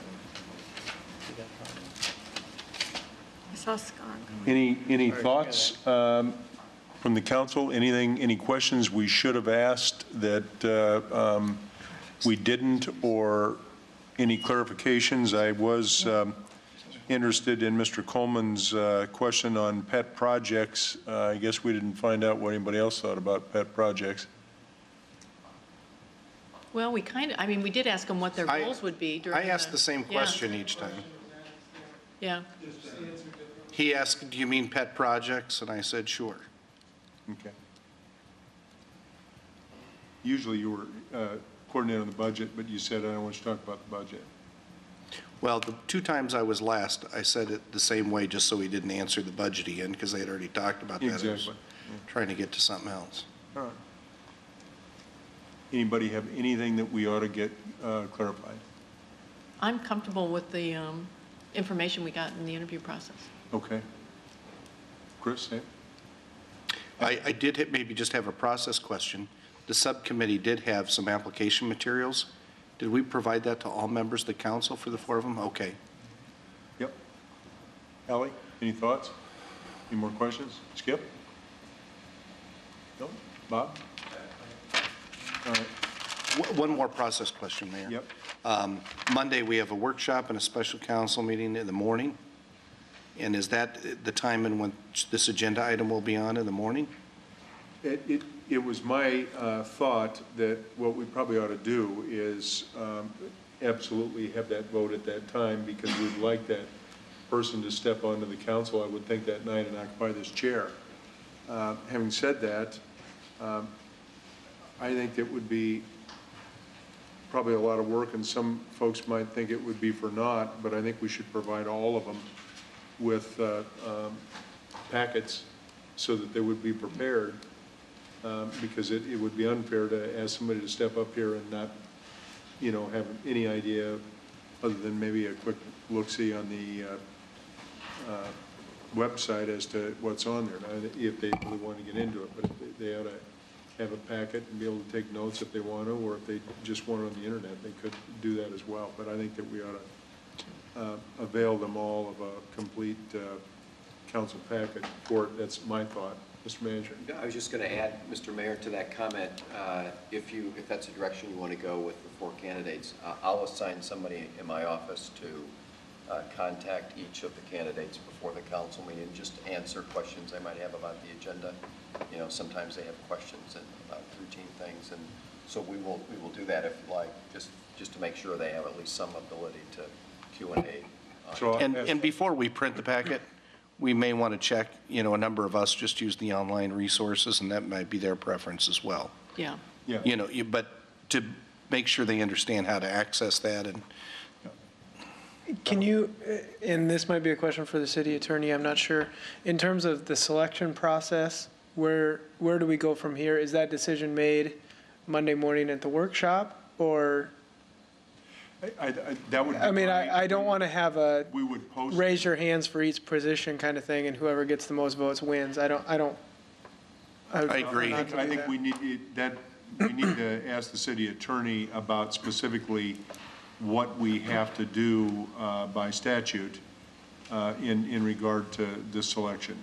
I saw Scott. Any thoughts from the council? Anything, any questions we should have asked that we didn't, or any clarifications? I was interested in Mr. Coleman's question on pet projects. I guess we didn't find out what anybody else thought about pet projects. Well, we kind of, I mean, we did ask them what their goals would be during I asked the same question each time. Yeah. He asked, do you mean pet projects? And I said, sure. Okay. Usually you were coordinating on the budget, but you said, I don't want you to talk about the budget. Well, the 2 times I was last, I said it the same way, just so he didn't answer the budget again, because they had already talked about that. I was Exactly. trying to get to something else. All right. Anybody have anything that we ought to get clarified? I'm comfortable with the information we got in the interview process. Okay. Chris, same? I did maybe just have a process question. The subcommittee did have some application materials. Did we provide that to all members of the council for the 4 of them? Okay. Yep. Ally, any thoughts? Any more questions? Skip? No? Bob? All right. One more process question, Mayor. Yep. Monday, we have a workshop and a special council meeting in the morning. And is that the time in which this agenda item will be on in the morning? It was my thought that what we probably ought to do is absolutely have that vote at that time, because we'd like that person to step onto the council, I would think, that night and occupy this chair. Having said that, I think it would be probably a lot of work, and some folks might think it would be for naught, but I think we should provide all of them with packets so that they would be prepared, because it would be unfair to ask somebody to step up here and not, you know, have any idea other than maybe a quick look-see on the website as to what's on there, now, if they really want to get into it. But they ought to have a packet and be able to take notes if they want to, or if they just want it on the internet, they could do that as well. But I think that we ought to avail them all of a complete council packet for it. That's my thought. Mr. Manager. I was just going to add, Mr. Mayor, to that comment, if that's the direction you want to go with the 4 candidates, I'll assign somebody in my office to contact each of the candidates before the council meeting, just to answer questions they might have about the agenda. You know, sometimes they have questions about routine things, and so we will do that if you like, just to make sure they have at least some ability to Q&A. And before we print the packet, we may want to check, you know, a number of us just use the online resources, and that might be their preference as well. Yeah. Yeah. You know, but to make sure they understand how to access that. And Can you, and this might be a question for the city attorney, I'm not sure, in terms of the selection process, where do we go from here? Is that decision made Monday morning at the workshop, or? That would be I mean, I don't want to have a we would post raise your hands for each position kind of thing, and whoever gets the most votes wins. I agree. I think we need we need to ask the city attorney about specifically what we have to do by statute in regard to this selection,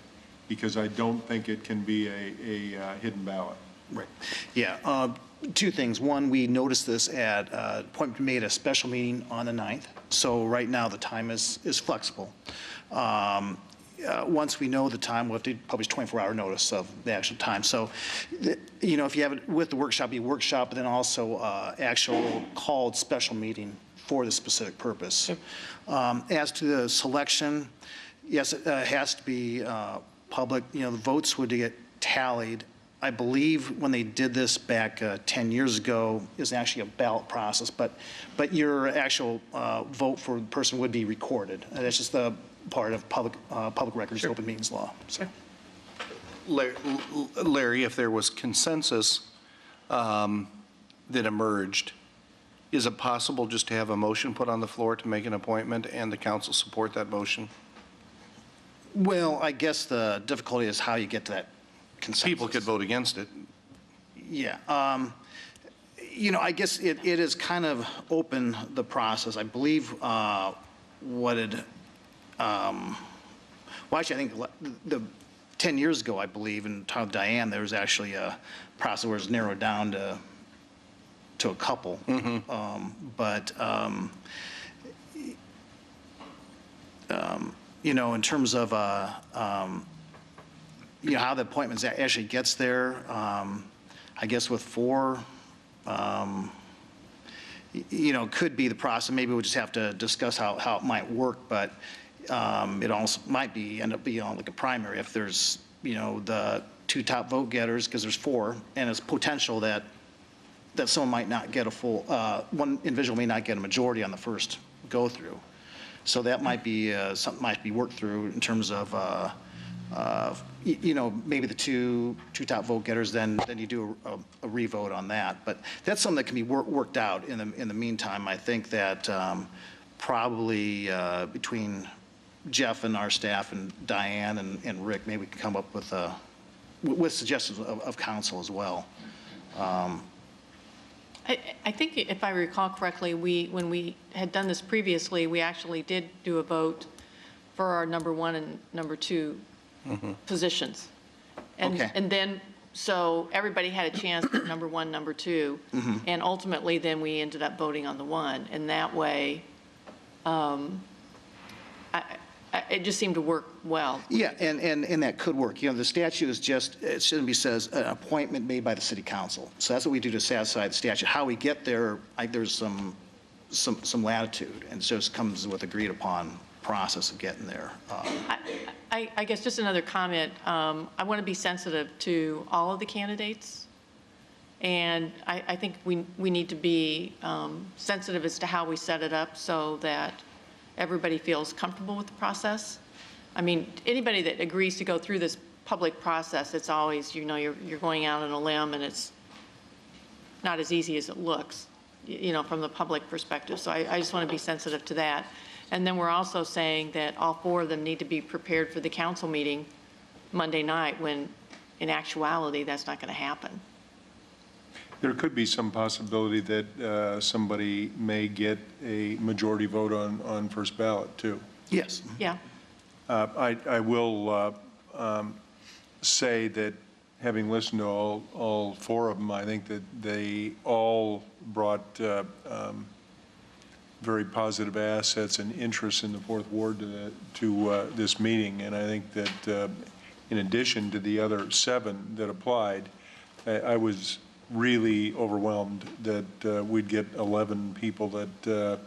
because I don't think it can be a hidden ballot. Right. Yeah. 2 things. One, we noticed this at appointment made at a special meeting on the 9th. So right now the time is flexible. Once we know the time, we'll have to publish 24-hour notice of the actual time. So, you know, if you have it with the workshop, be a workshop, but then also actual called special meeting for the specific purpose. As to the selection, yes, it has to be public. You know, the votes would get tallied I believe when they did this back 10 years ago, is actually a ballot process, but your actual vote for the person would be recorded. That's just the part of public records, open meetings law. So. Larry, if there was consensus that emerged, is it possible just to have a motion put on the floor to make an appointment and the council support that motion? Well, I guess the difficulty is how you get to that consensus. People could vote against it. Yeah. I guess it is kind of open the process. I believe actually, I think the 10 years ago, I believe, in time of Diane, there was actually a process where it was narrowed down to a couple. In terms of how the appointments actually gets there, I guess with 4, could be the process. Maybe we'll just have to discuss how it might work, but it also might end up being like a primary if there's, the 2 top vote getters, because there's 4, and it's potential that someone might not get a full, one individual may not get a majority on the first go through. So that might be something might be worked through in terms of, maybe the two top vote getters, then you do a revote on that. But that's something that can be worked out in the meantime. I think that probably between Jeff and our staff and Diane and Rick, maybe we can come up with suggestions of council as well. I think if I recall correctly, when we had done this previously, we actually did do a vote for our number 1 and number 2 positions. And then, so everybody had a chance for number 1, number 2, and ultimately then we ended up voting on the 1. And that way, it just seemed to work well. Yeah, and that could work. The statute is just, it shouldn't be says an appointment made by the city council. So that's what we do to satisfy the statute. How we get there, there's some latitude, and so it comes with agreed upon process of getting there. I guess just another comment. I want to be sensitive to all of the candidates, and I think we need to be sensitive as to how we set it up so that everybody feels comfortable with the process. I mean, anybody that agrees to go through this public process, it's always, you're going out on a limb, and it's not as easy as it looks, from the public perspective. So I just want to be sensitive to that. And then we're also saying that all 4 of them need to be prepared for the council meeting Monday night, when in actuality, that's not going to happen. There could be some possibility that somebody may get a majority vote on first ballot, too. Yes. Yeah. I will say that having listened to all 4 of them, I think that they all brought very positive assets and interests in the 4th Ward to this meeting. And I think that in addition to the other 7 that applied, I was really overwhelmed that we'd get 11 people that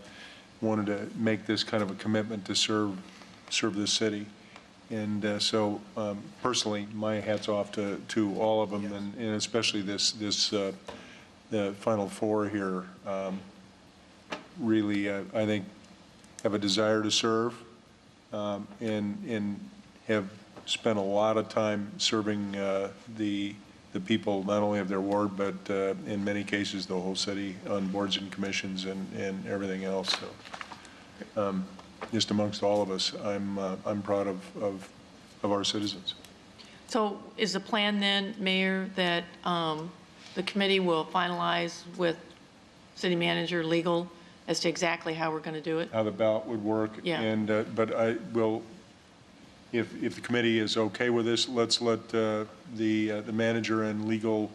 wanted to make this kind of a commitment to serve this city. And so personally, my hat's off to all of them, yes. and especially the final 4 here. Really, I think, have a desire to serve and have spent a lot of time serving the people, not only of their ward, but in many cases the whole city, on boards and commissions and everything else. So just amongst all of us, I'm proud of our citizens. So is the plan then, Mayor, that the committee will finalize with city manager, legal, as to exactly how we're going to do it? How the ballot would work. Yeah. And but I will, if the committee is okay with this, let's let the manager and legal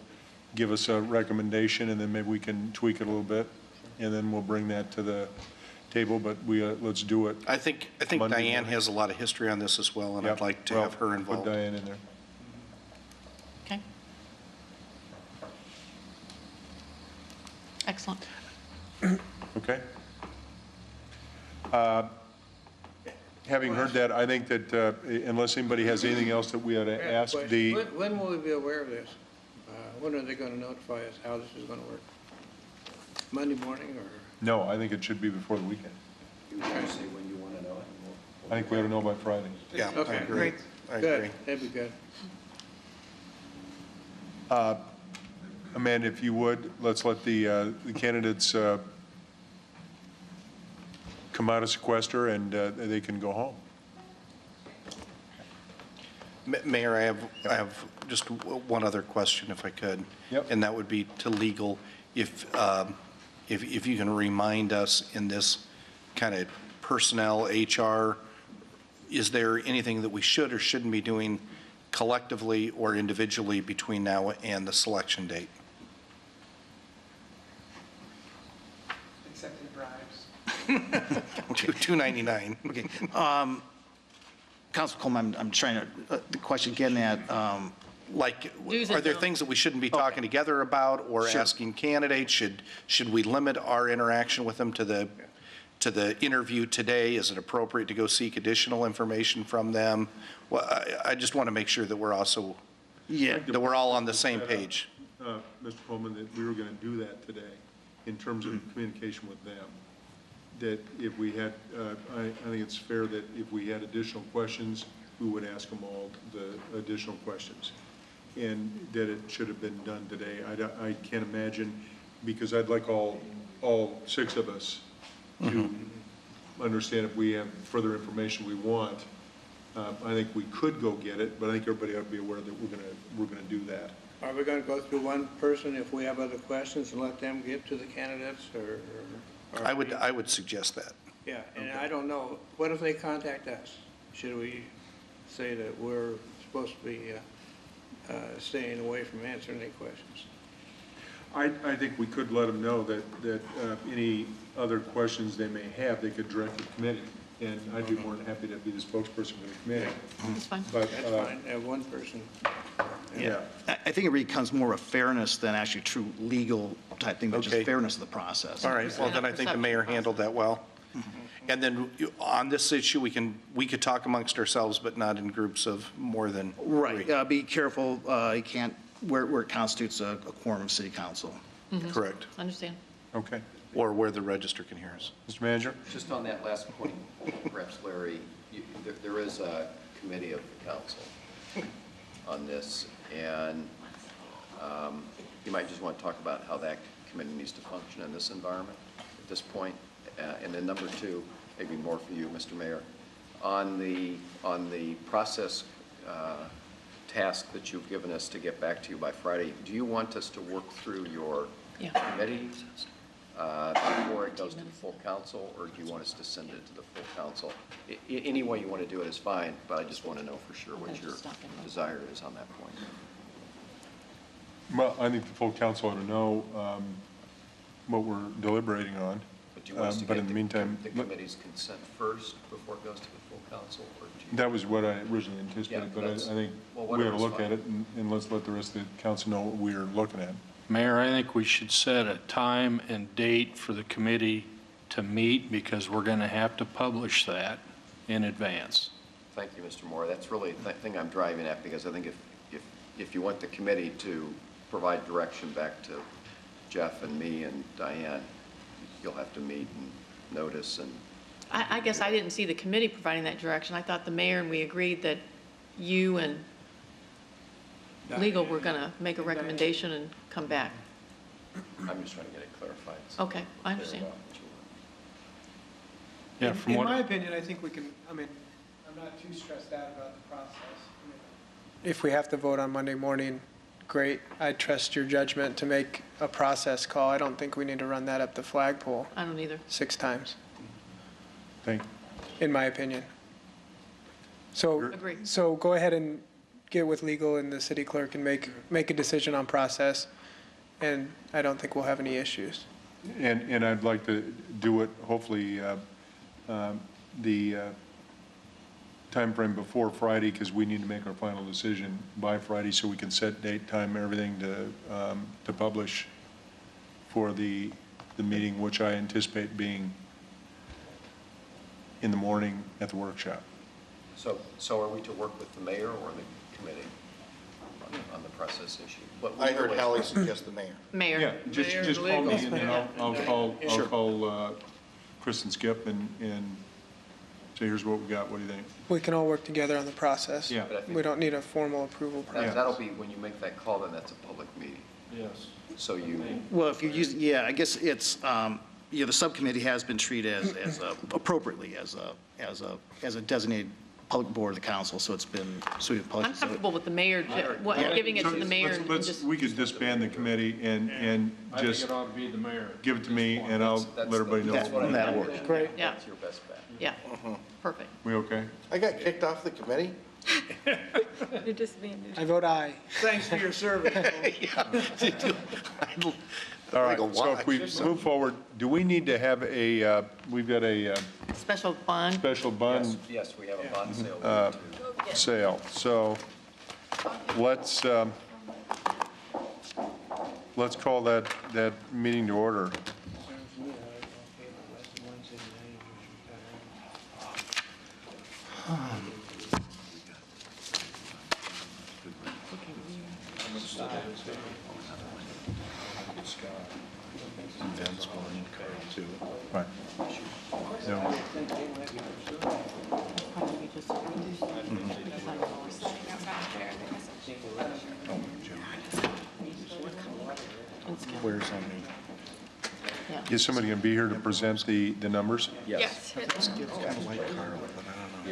give us a recommendation, and then maybe we can tweak it a little bit, and then we'll bring that to the table. But let's do it. I think Diane has a lot of history on this as well, and I'd like to have her involved. Put Diane in there. Okay. Excellent. Okay. Having heard that, I think that unless anybody has anything else that we ought to ask When will we be aware of this? When are they going to notify us how this is going to work? Monday morning or? No, I think it should be before the weekend. You can say when you want to know. I think we ought to know by Friday. Yeah, I Okay, agree. great. I Good, agree. that'd be good. Amanda, if you would, let's let the candidates come out of sequester and they can go home. Mayor, I have just one other question, if I could. Yep. And that would be to legal. If you can remind us in this kind of personnel, HR, is there anything that we should or shouldn't be doing collectively or individually between now and the selection date? Accepting bribes. $2.99. Okay. Council Coleman, I'm trying to, the question getting at, Like, Do's are and there don'ts. things that we shouldn't be talking together about or Sure. asking candidates? Should we limit our interaction with them to the interview today? Is it appropriate to go seek additional information from them? Well, I just want to make sure that we're also, that we're all on the same page. Mr. Coleman, that we were going to do that today in terms of communication with them. That if we had, I think it's fair that if we had additional questions, we would ask them all the additional questions. And that it should have been done today. I can't imagine, because I'd like all 6 of us to understand if we have further information we want. I think we could go get it, but I think everybody ought to be aware that we're gonna do that. Are we going to go through one person if we have other questions and let them get to the candidates or? I would suggest that. Yeah, and I don't know, what if they contact us? Should we say that we're supposed to be staying away from answering any questions? I think we could let them know that any other questions they may have, they could direct the committee. And I'd be more than happy to be the spokesperson for the committee. That's fine. But, That's fine, have one person. yeah. I think it becomes more of fairness than actually true legal type thing, but Okay. just fairness of the process. All right, well, then I think the mayor handled that well. And then on this issue, we could talk amongst ourselves, but not in groups of more than 3. Right, be careful, you can't, where it constitutes a quorum of city council. Correct. Understand. Okay. Or where the register can hear us. Mr. Manager? Just on that last point, perhaps Larry, there is a committee of the council on this, and you might just want to talk about how that committee needs to function in this environment at this point. And then number 2, maybe more for you, Mr. Mayor, on the process task that you've given us to get back to you by Friday, do you want us to work through your committee before it goes to the full council, or do you want us to send it to the full council? Any way you want to do it is fine, but I just want to know for sure what your desire is on that point. Well, I think the full council ought to know what we're deliberating on. But do you want us to But get in the meantime, the committee's consent first before it goes to the full council? Or do you... that was what I originally anticipated, Yeah, but I that's- think well, we ought to whatever's look fine. at it and let's let the rest of the council know what we're looking at. Mayor, I think we should set a time and date for the committee to meet because we're going to have to publish that in advance. Thank you, Mr. Moore. That's really the thing I'm driving at, because I think if you want the committee to provide direction back to Jeff and me and Diane, you'll have to meet and notice and. I guess I didn't see the committee providing that direction. I thought the mayor and we agreed that you and legal were going to make a recommendation and come back. I'm just trying to get it clarified. Okay, I understand. Yeah, from In what, my opinion, I think we can, I'm not too stressed out about the process. If we have to vote on Monday morning, great. I trust your judgment to make a process call. I don't think we need to run that up the flagpole I don't either. 6 times, Thank you. in my opinion. So, Agree. so go ahead and get with legal and the city clerk and make a decision on process, and I don't think we'll have any issues. And I'd like to do it, hopefully, the timeframe before Friday, because we need to make our final decision by Friday so we can set date, time, everything to publish for the meeting, which I anticipate being in the morning at the workshop. So are we to work with the mayor or the committee on on the process issue. But I heard Hallie suggest the mayor. Mayor. Yeah, just call me and then I'll Sure. call Chris and Skip and say, here's what we got, what do you think? We can all work together on the process. Yeah. But I think We don't need a formal approval process. that'll be, when you make that call, then that's a public meeting. Yes. So you, Well, if you use, yeah, I guess it's, the subcommittee has been treated as appropriately as a designated public board of the council, so it's been suited I'm public. comfortable with the mayor, giving it to the mayor and just, We could disband the committee and I think just it ought to be the mayor. give it to me and I'll let everybody know. that's what I That'll think. work. Great. Yeah. That's your best bet. yeah, perfect. We okay? I got kicked off the committee? You're disbanded. I vote aye. Thanks for your service. All right, Like a so if we watch. move forward, do we need to have we've got a Special bond, special bond Yes, we have a bond sale. sale. So let's call that meeting to order. Right. No. Where's on Is somebody going to be here to present the numbers? yes.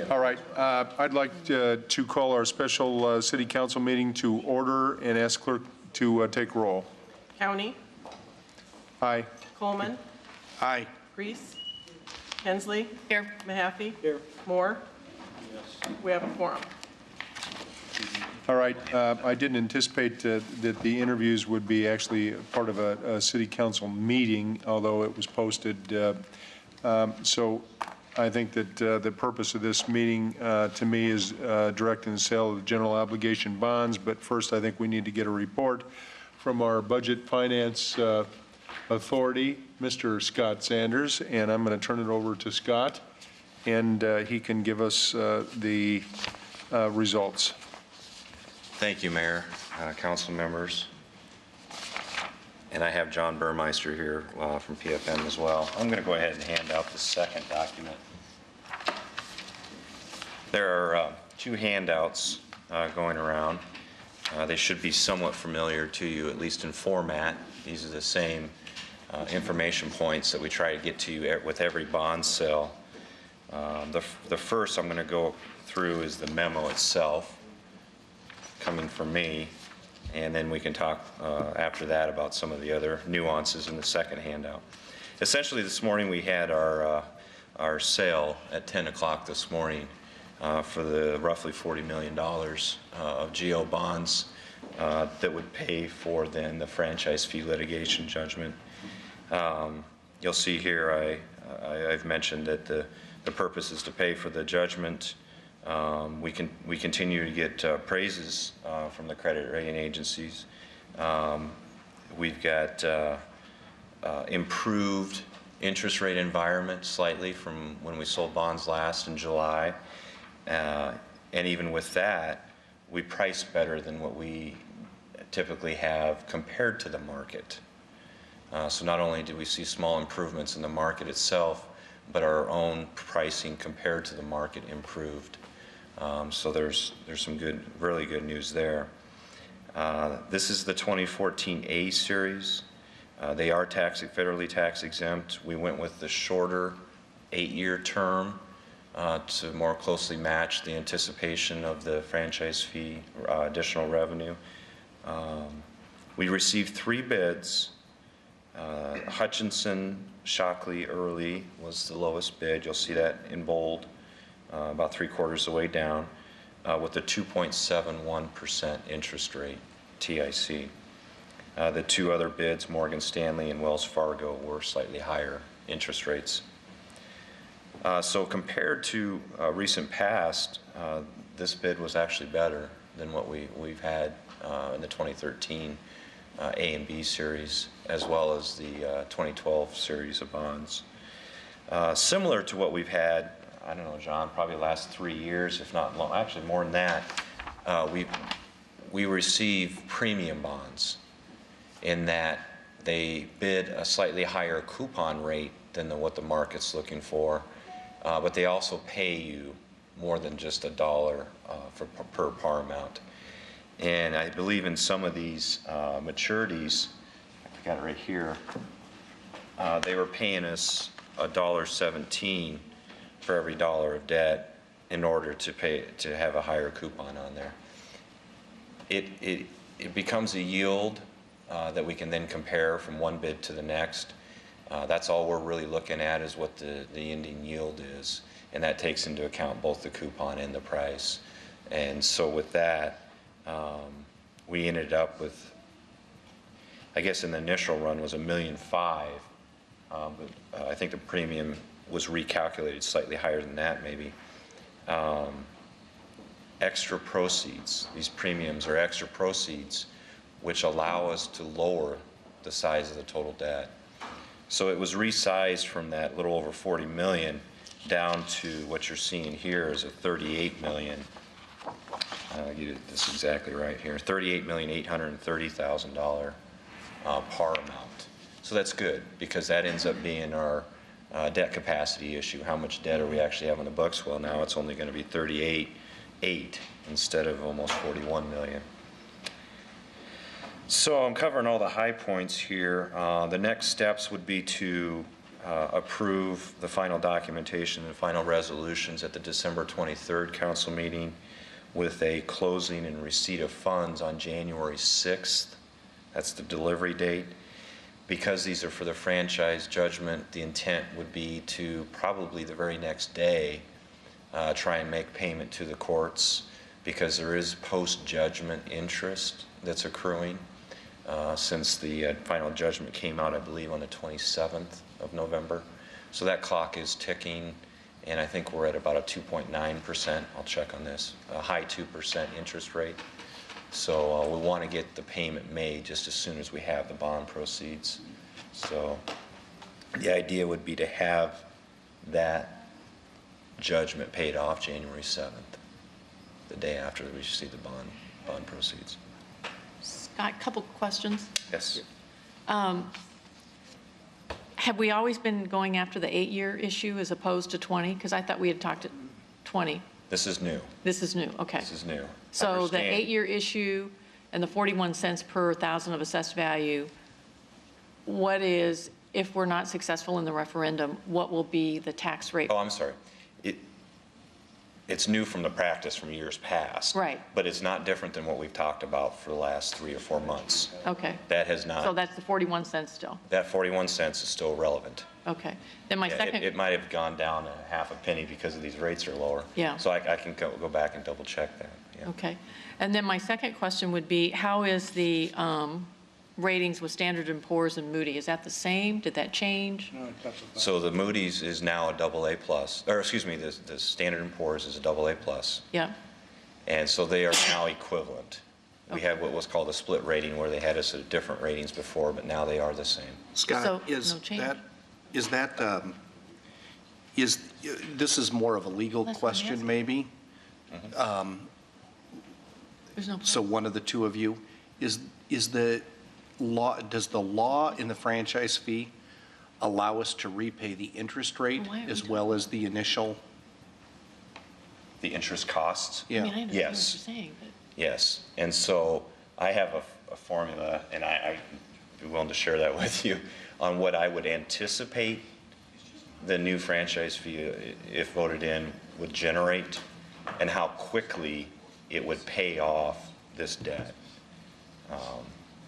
All right, I'd like to call our special city council meeting to order and ask clerk to take roll. County, Aye. Coleman, Aye. Reese, Hensley, Here. Mahaffey. Here. Moore. We have a quorum. All right, I didn't anticipate that the interviews would be actually part of a city council meeting, although it was posted. So I think that the purpose of this meeting, to me, is directing the sale of the general obligation bonds. But first, I think we need to get a report from our budget finance authority, Mr. Scott Sanders, and I'm going to turn it over to Scott, and he can give us the results. Thank you, Mayor, council members. And I have John Burmeister here from PFM as well. I'm going to go ahead and hand out the second document. There are two handouts going around. They should be somewhat familiar to you, at least in format. These are the same information points that we try to get to you with every bond sale. The first I'm going to go through is the memo itself, coming from me, and then we can talk after that about some of the other nuances in the second handout. Essentially, this morning we had our sale at 10 o'clock this morning for the roughly $40 million of GO bonds that would pay for then the franchise fee litigation judgment. You'll see here I've mentioned that the purpose is to pay for the judgment. We continue to get praises from the credit rating agencies. We've got improved interest rate environment slightly from when we sold bonds last in July. And even with that, we price better than what we typically have compared to the market. So not only do we see small improvements in the market itself, but our own pricing compared to the market improved. So there's some really good news there. This is the 2014 A series. They are federally tax exempt. We went with the shorter 8-year term to more closely match the anticipation of the franchise fee additional revenue. We received 3 bids. Hutchinson, Shockley, Early was the lowest bid. You'll see that in bold, about 3/4 of the way down, with a 2.71% interest rate, TIC. The 2 other bids, Morgan Stanley and Wells Fargo, were slightly higher interest rates. So compared to recent past, this bid was actually better than what we've had in the 2013 A and B series, as well as the 2012 series of bonds. Similar to what we've had, I don't know, John, probably the last 3 years, if not long, actually more than that, we receive premium bonds in that they bid a slightly higher coupon rate than what the market's looking for, but they also pay you more than just $1 per par amount. And I believe in some of these maturities, I got it right here, they were paying us $1.17 for every dollar of debt in order to have a higher coupon on there. It becomes a yield that we can then compare from one bid to the next. That's all we're really looking at, is what the ending yield is, and that takes into account both the coupon and the price. And so with that, we ended up with, I guess in the initial run was $1.5 million, but I think the premium was recalculated slightly higher than that maybe. Extra proceeds, these premiums are extra proceeds which allow us to lower the size of the total debt. So it was resized from that little over 40 million down to what you're seeing here is a 38 million. I'll get this exactly right here, $38,830,000 par amount. So that's good, because that ends up being our debt capacity issue. How much debt are we actually have on the books? Well, now it's only going to be 38.8 instead of almost 41 million. So I'm covering all the high points here. The next steps would be to approve the final documentation and final resolutions at the December 23rd council meeting, with a closing and receipt of funds on January 6th. That's the delivery date. Because these are for the franchise judgment, the intent would be to probably the very next day try and make payment to the courts, because there is post-judgment interest that's accruing since the final judgment came out, I believe, on the 27th of November. So that clock is ticking, and I think we're at about a 2.9%, I'll check on this, a high 2% interest rate. So we want to get the payment made just as soon as we have the bond proceeds. So the idea would be to have that judgment paid off January 7th, the day after we receive the bond proceeds. Scott, a couple questions. Yes. Have we always been going after the 8-year issue as opposed to 20? Because I thought we had talked at 20. This is new. This is new, okay. This is new. So the 8-year issue and the 41 cents per thousand of assessed value, what is, if we're not successful in the referendum, what will be the tax rate? Oh, I'm sorry. It's new from the practice from years past. Right. But it's not different than what we've talked about for the last 3 or 4 months. Okay. That has not. So that's the 41 cents still? That 41 cents is still relevant. Okay. Then my second. It might have gone down a half a penny because of these rates are lower. Yeah. So I can go back and double check that. Yeah. Okay. And then my second question would be, how is the ratings with Standard & Poor's and Moody? Is that the same? Did that change? So the Moody's is now a AA+, or excuse me, the Standard & Poor's is a AA+. Yeah. And so they are now equivalent. We had what was called a split rating, where they had us at different ratings before, but now they are the same. Scott, So, is no change. this is more of a legal That's what I'm question, asking. maybe? There's no. So one of the two of you, is the law, does the law in the franchise fee allow us to repay the interest rate Why aren't we as well as the initial? The interest costs? I mean, I understand what you're Yes. saying, but. Yes, and so I have a formula, and I'd be willing to share that with you, on what I would anticipate the new franchise fee, if voted in, would generate, and how quickly it would pay off this debt.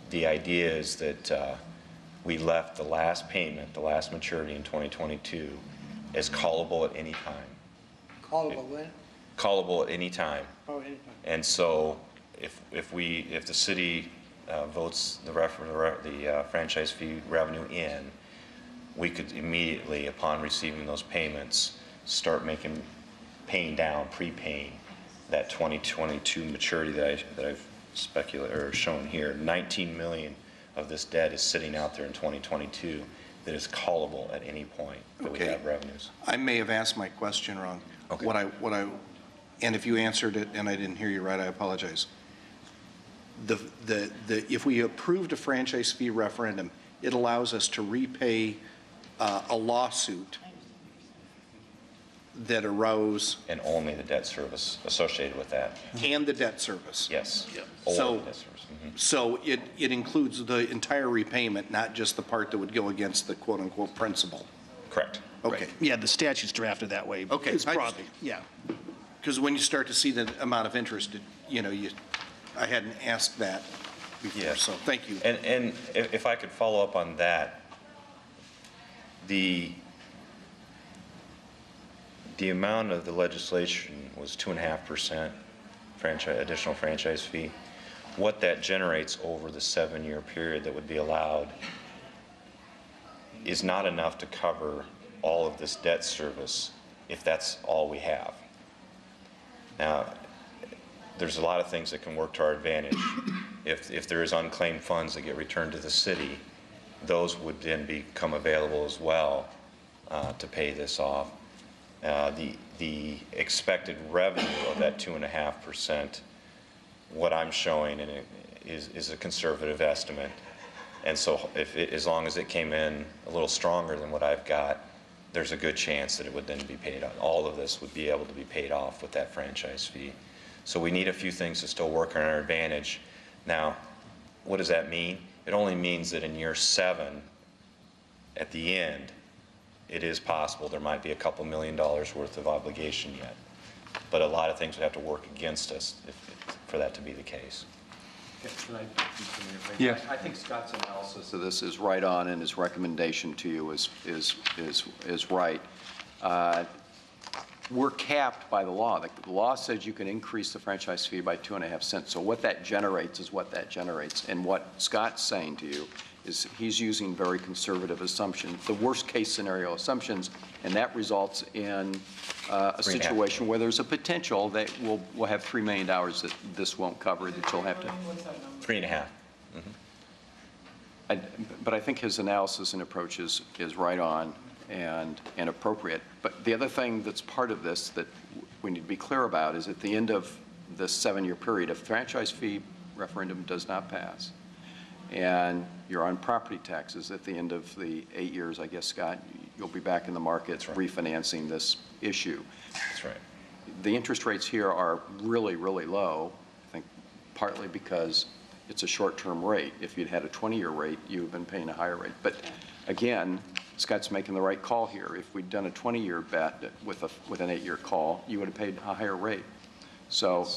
The idea is that we left the last payment, the last maturity in 2022, as callable at any time. Callable when? Callable at any time. Oh, anytime. And so if the city votes the franchise fee revenue in, we could immediately, upon receiving those payments, start paying down, prepaying that 2022 maturity that I've speculated or shown here. 19 million of this debt is sitting out there in 2022 that is callable at any point that we have revenues. I may have asked my question wrong. Okay. And if you answered it and I didn't hear you right, I apologize. if we approved a franchise fee referendum, it allows us to repay a lawsuit that arose. And only the debt service associated with that. And the debt service. Yes. So, Debt service. so it includes the entire repayment, not just the part that would go against the quote-unquote principal. Correct. Okay. Yeah, the statute's drafted that way. Okay. It's broadly. Yeah. Because when you start to see the amount of interest, I hadn't asked that before, Yes. so thank you. And if I could follow up on that, the amount of the legislation was 2.5% additional franchise fee. What that generates over the 7-year period that would be allowed is not enough to cover all of this debt service if that's all we have. Now, there's a lot of things that can work to our advantage. If there is unclaimed funds that get returned to the city, those would then become available as well to pay this off. The expected revenue of that 2.5%, what I'm showing is a conservative estimate. And so as long as it came in a little stronger than what I've got, there's a good chance that it would then be paid off. All of this would be able to be paid off with that franchise fee. So we need a few things to still work in our advantage. Now, what does that mean? It only means that in year 7, at the end, it is possible there might be a couple $1 million worth of obligation yet. But a lot of things would have to work against us for that to be the case. Can I continue? Yes. I think Scott's analysis of this is right on, and his recommendation to you is right. We're capped by the law. The law says you can increase the franchise fee by 2.5 cents. So what that generates is what that generates. And what Scott's saying to you is he's using very conservative assumptions, the worst case scenario assumptions, and that results in a situation where there's a potential that we'll have $3 million that this won't cover, that you'll have to. 3.5. But I think his analysis and approach is right on and appropriate. But the other thing that's part of this that we need to be clear about is at the end of this 7-year period, if franchise fee referendum does not pass, and you're on property taxes at the end of the 8 years, I guess, Scott, you'll be back in the market refinancing this issue. That's right. The interest rates here are really, really low, I think partly because it's a short-term rate. If you'd had a 20-year rate, you would have been paying a higher rate. But again, Scott's making the right call here. If we'd done a 20-year bet with an 8-year call, you would have paid a higher rate. So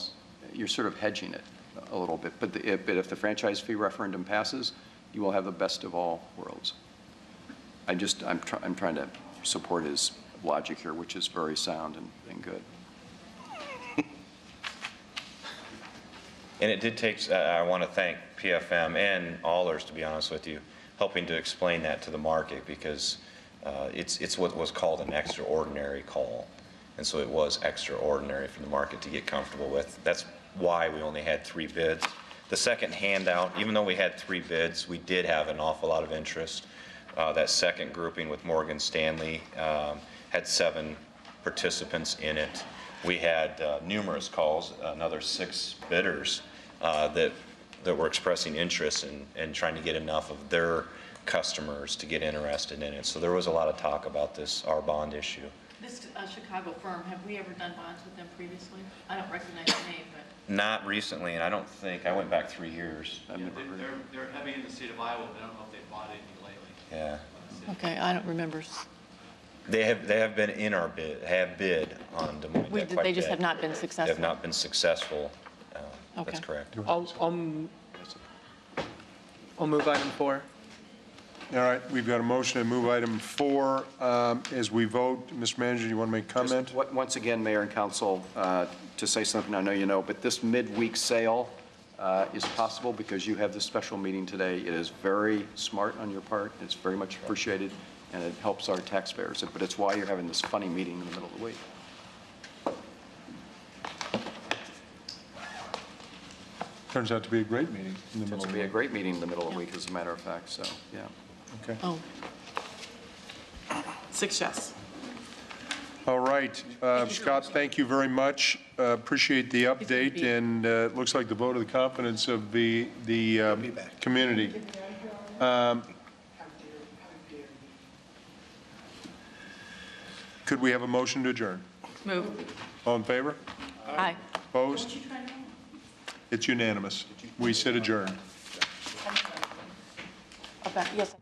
you're sort of hedging it a little bit. But if the franchise fee referendum passes, you will have the best of all worlds. I'm trying to support his logic here, which is very sound and good. And it did take, I want to thank PFM and Allers, to be honest with you, helping to explain that to the market, because it's what was called an extraordinary call. And so it was extraordinary for the market to get comfortable with. That's why we only had 3 bids. The second handout, even though we had 3 bids, we did have an awful lot of interest. That second grouping with Morgan Stanley had 7 participants in it. We had numerous calls, another 6 bidders that were expressing interest in trying to get enough of their customers to get interested in it. So there was a lot of talk about this, our bond issue. This Chicago firm, have we ever done bonds with them previously? I don't recognize the name, but. Not recently, and I don't think, I went back 3 years. Yeah, they're heavy in the state of Iowa, but I don't know if they've bought any lately. Yeah. Okay, I don't remember. They have been in our bid, have bid on Des Moines. They just have not been successful. They have not been successful. Okay. That's correct. I'll move item 4. All right, we've got a motion to move item 4 as we vote. Mr. Manager, you want to make a comment? Just once again, Mayor and Council, to say something I know you know, but this midweek sale is possible because you have this special meeting today. It is very smart on your part. It's very much appreciated, and it helps our taxpayers. But it's why you're having this funny meeting in the middle of the week. Turns out to be a great meeting in the middle of the week. Turns out to be a great meeting in the middle of the week, as a matter of fact, so, yeah. Okay. Oh. 6 yes. All right, Scott, thank you very much. Appreciate the update, and it looks like the vote of the confidence of the community. Could we have a motion to adjourn? Move. All in favor? Aye. Opposed? It's unanimous. We sit adjourned. Yes.